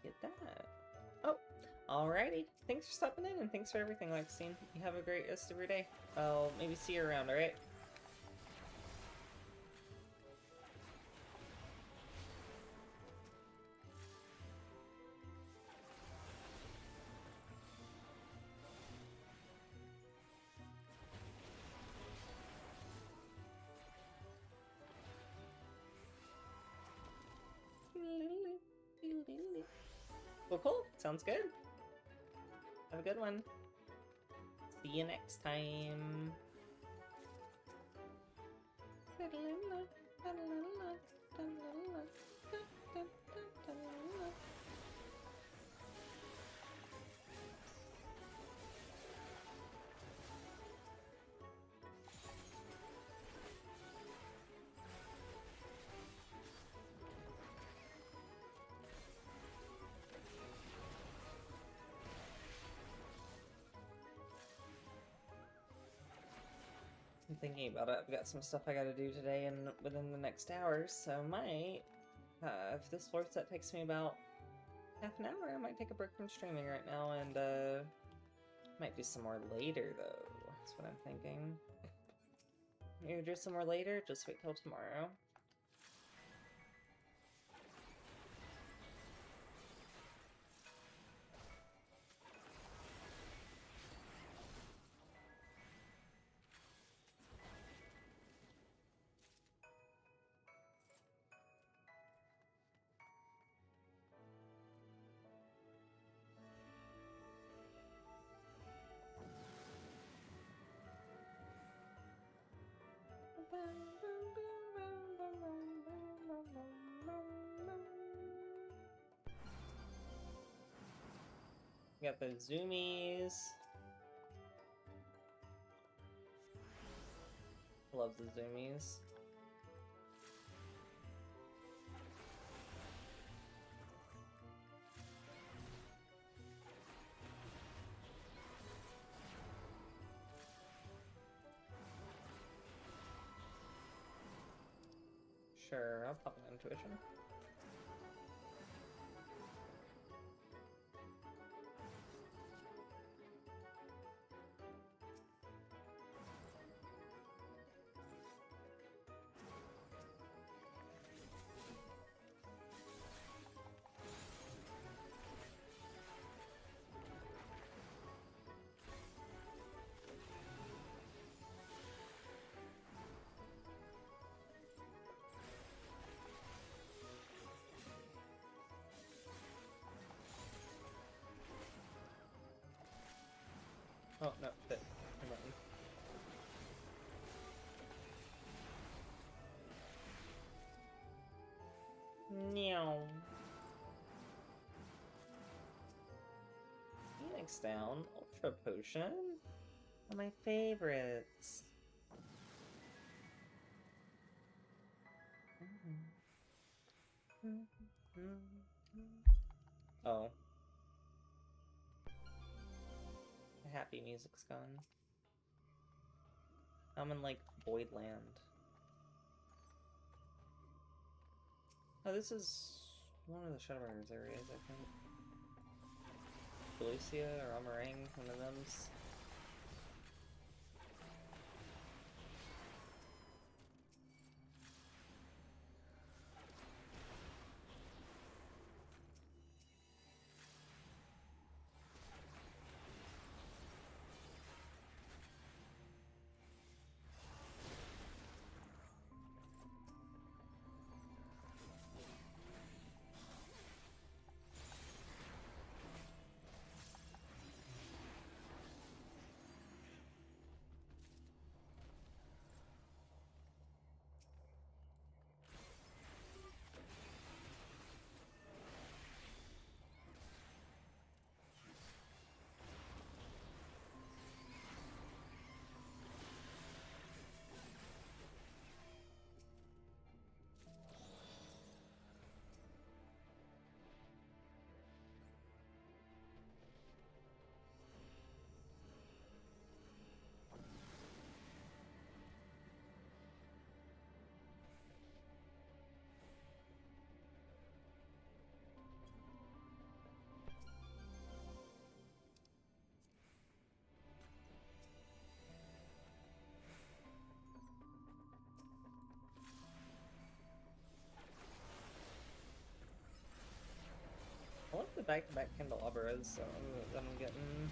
get that. Oh, alrighty. Thanks for stopping in and thanks for everything, Lexine. You have a great rest of your day. I'll maybe see you around, alright? Well, cool. Sounds good. Have a good one. See you next time. I'm thinking about it. I've got some stuff I gotta do today and within the next hour, so I might, if this floor set takes me about half an hour, I might take a break from streaming right now and, might do some more later, though. That's what I'm thinking. You're do some more later? Just wait till tomorrow. We got the zoomies. loves the zoomies. Sure, I'll pop an intuition. Oh, no, shit. Come on. Meow. Phoenix down. Ultra Potion. One of my favorites. Oh. The happy music's gone. I'm in, like, Voidland. Oh, this is one of the Shadowbringers areas, I think. Lucia or Amarang, one of them's. I like the back-to-back candelabras that I'm getting.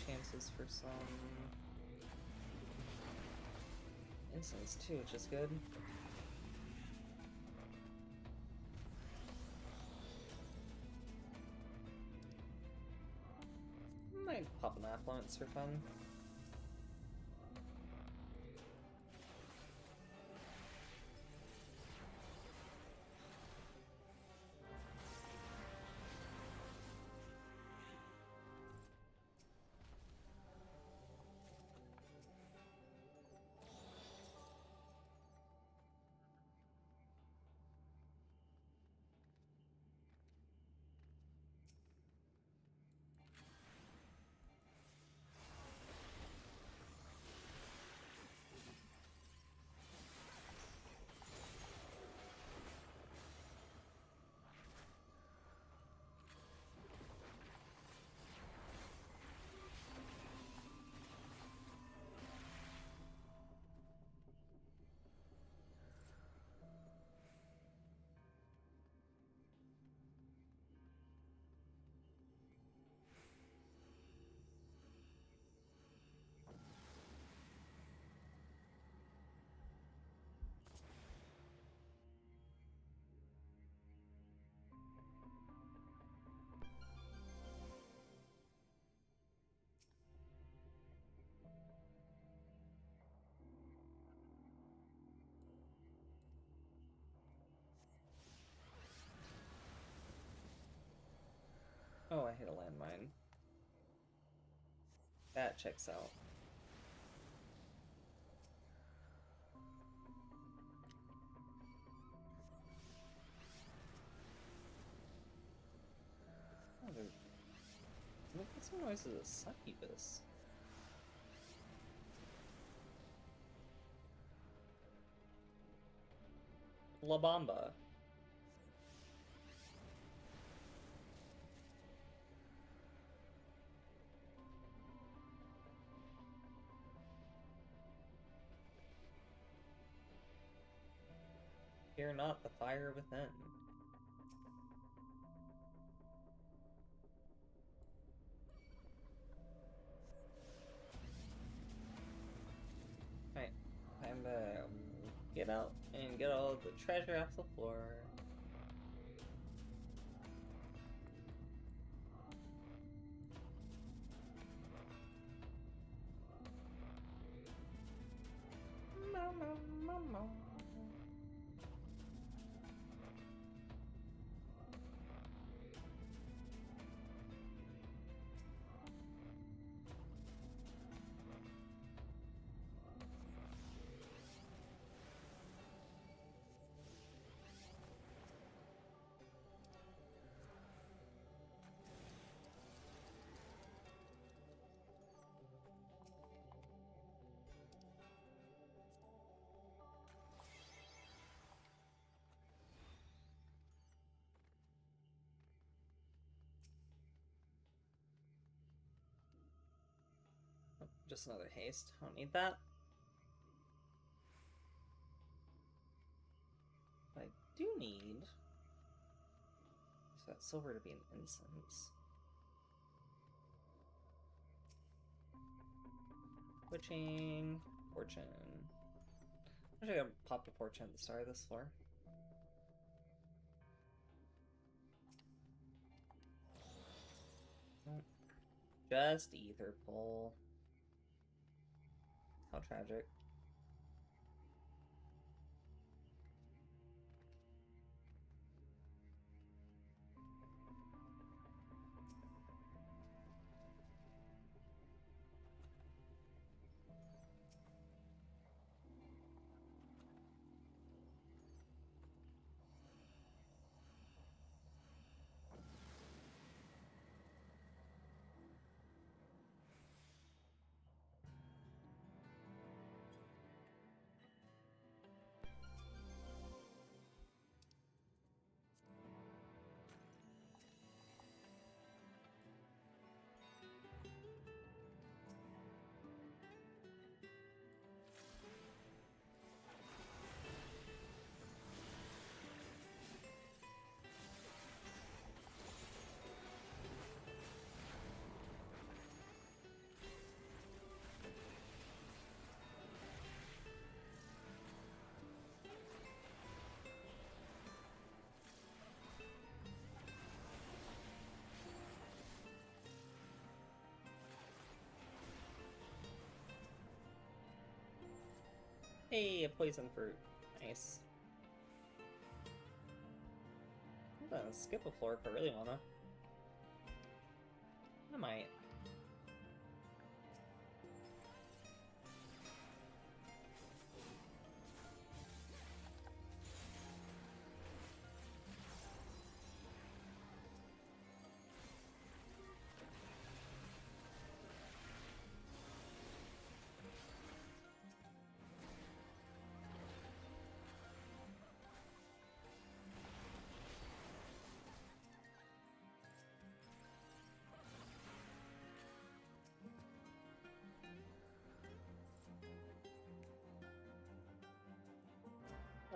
Chances for some incense too, which is good. Might pop an affluence for fun. Oh, I hit a landmine. That checks out. Oh, there's... Look at some noises of succubus. La Bamba. Fear not the fire within. Alright, time to get out and get all the treasure off the floor. Just another haste. Don't need that. What I do need is that silver to be an incense. Switching. Fortune. I should have popped a fortune at the start of this floor. Nope. Just ether pull. How tragic. Hey, a poison fruit. Nice. I'm gonna skip a floor if I really wanna. I might.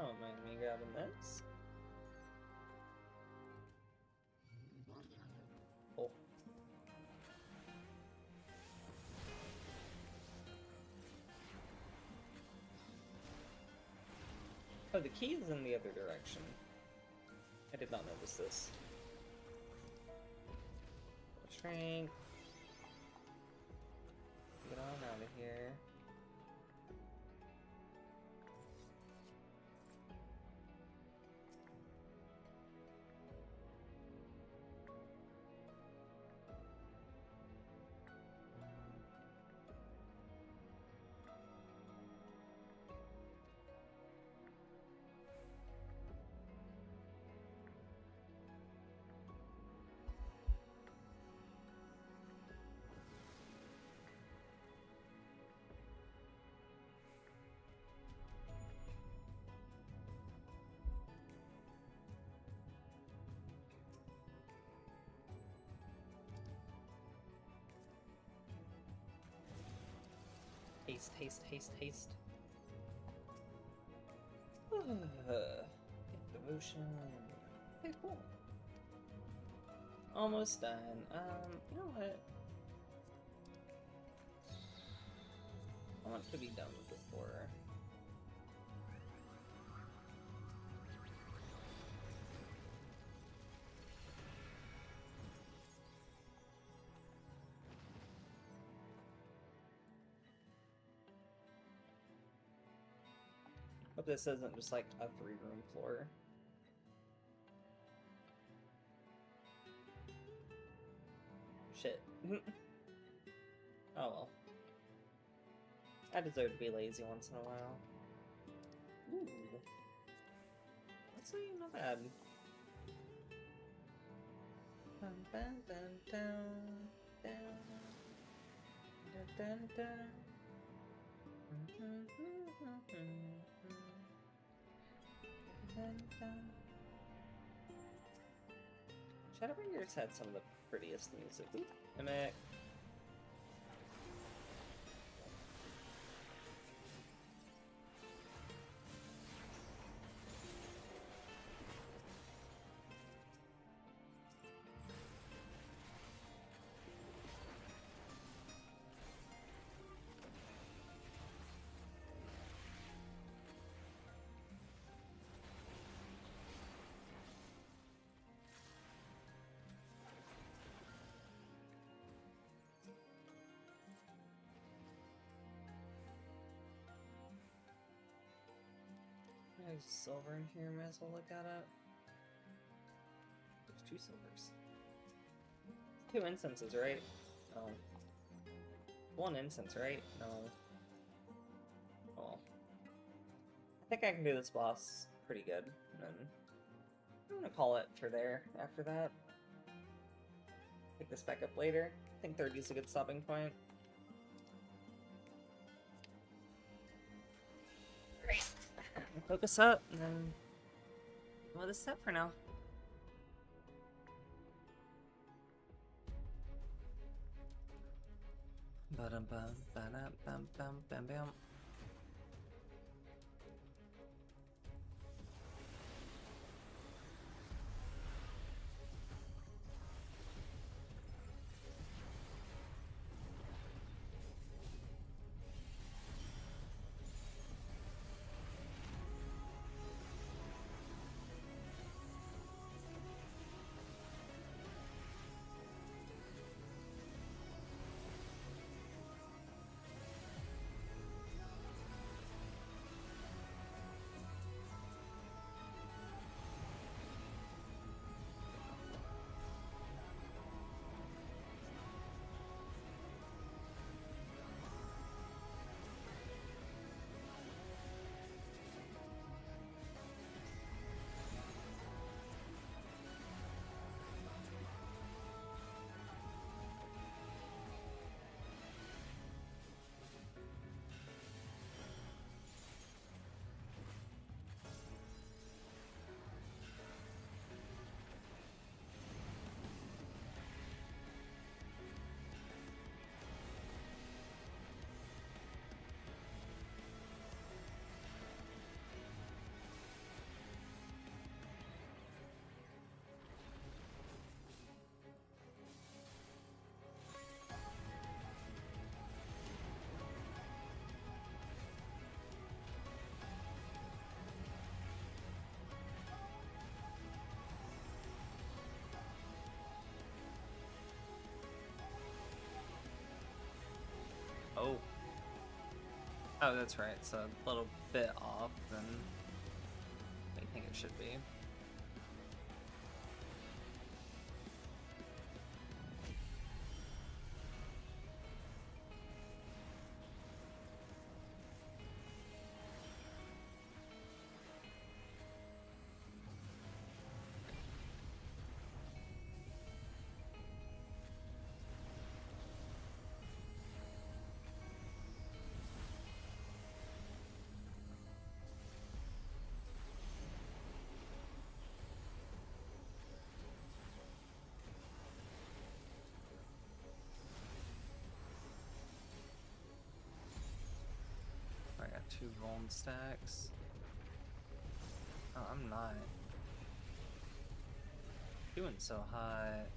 Oh, mind me grabbing this. Oh. Oh, the key is in the other direction. I did not notice this. Strength. Get on out of here. Haste, haste, haste, haste. Devotion. Okay, cool. Almost done. You know what? I want to be done with this door. Hope this isn't just like a 3-room floor. Shit. Oh well. I deserve to be lazy once in a while. Ooh. That's really not bad. Dun, dun, dun, dun, dun, dun, dun, dun. Shadowbringers had some of the prettiest music. Ooh, Mimic. There's silver in here, might as well look at it. There's 2 silvers. 2 incenses, right? No. 1 incense, right? No. Oh. I think I can do this boss pretty good. And then I'm gonna call it for there after that. Pick this back up later. I think 30 is a good stopping point. Great. Focus up, and then well, this set for now. Ba-dum bum ba-dum bum bum bam bam. Oh. Oh, that's right. It's a little bit off than I think it should be. 2 vuln stacks. Oh, I'm not doing so hot.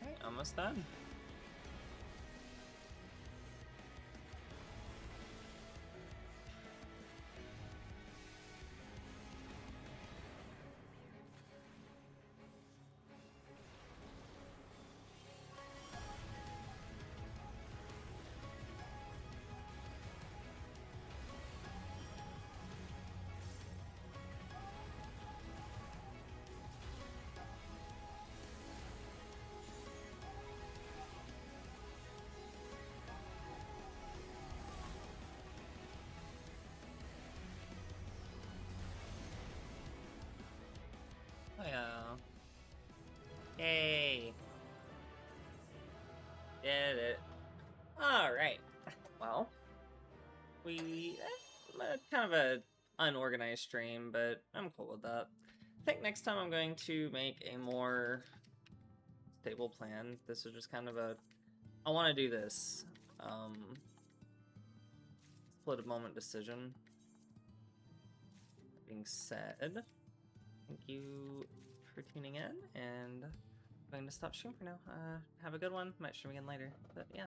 Okay, almost done. Oh yeah. Yay. Did it. Alright. Well, kind of a unorganized stream, but I'm cool with that. I think next time I'm going to make a more stable plan. This is just kind of I want to do this. Split a moment decision. That being said, thank you for tuning in, and I'm going to stop streaming for now. Have a good one. Might stream again later, but yeah.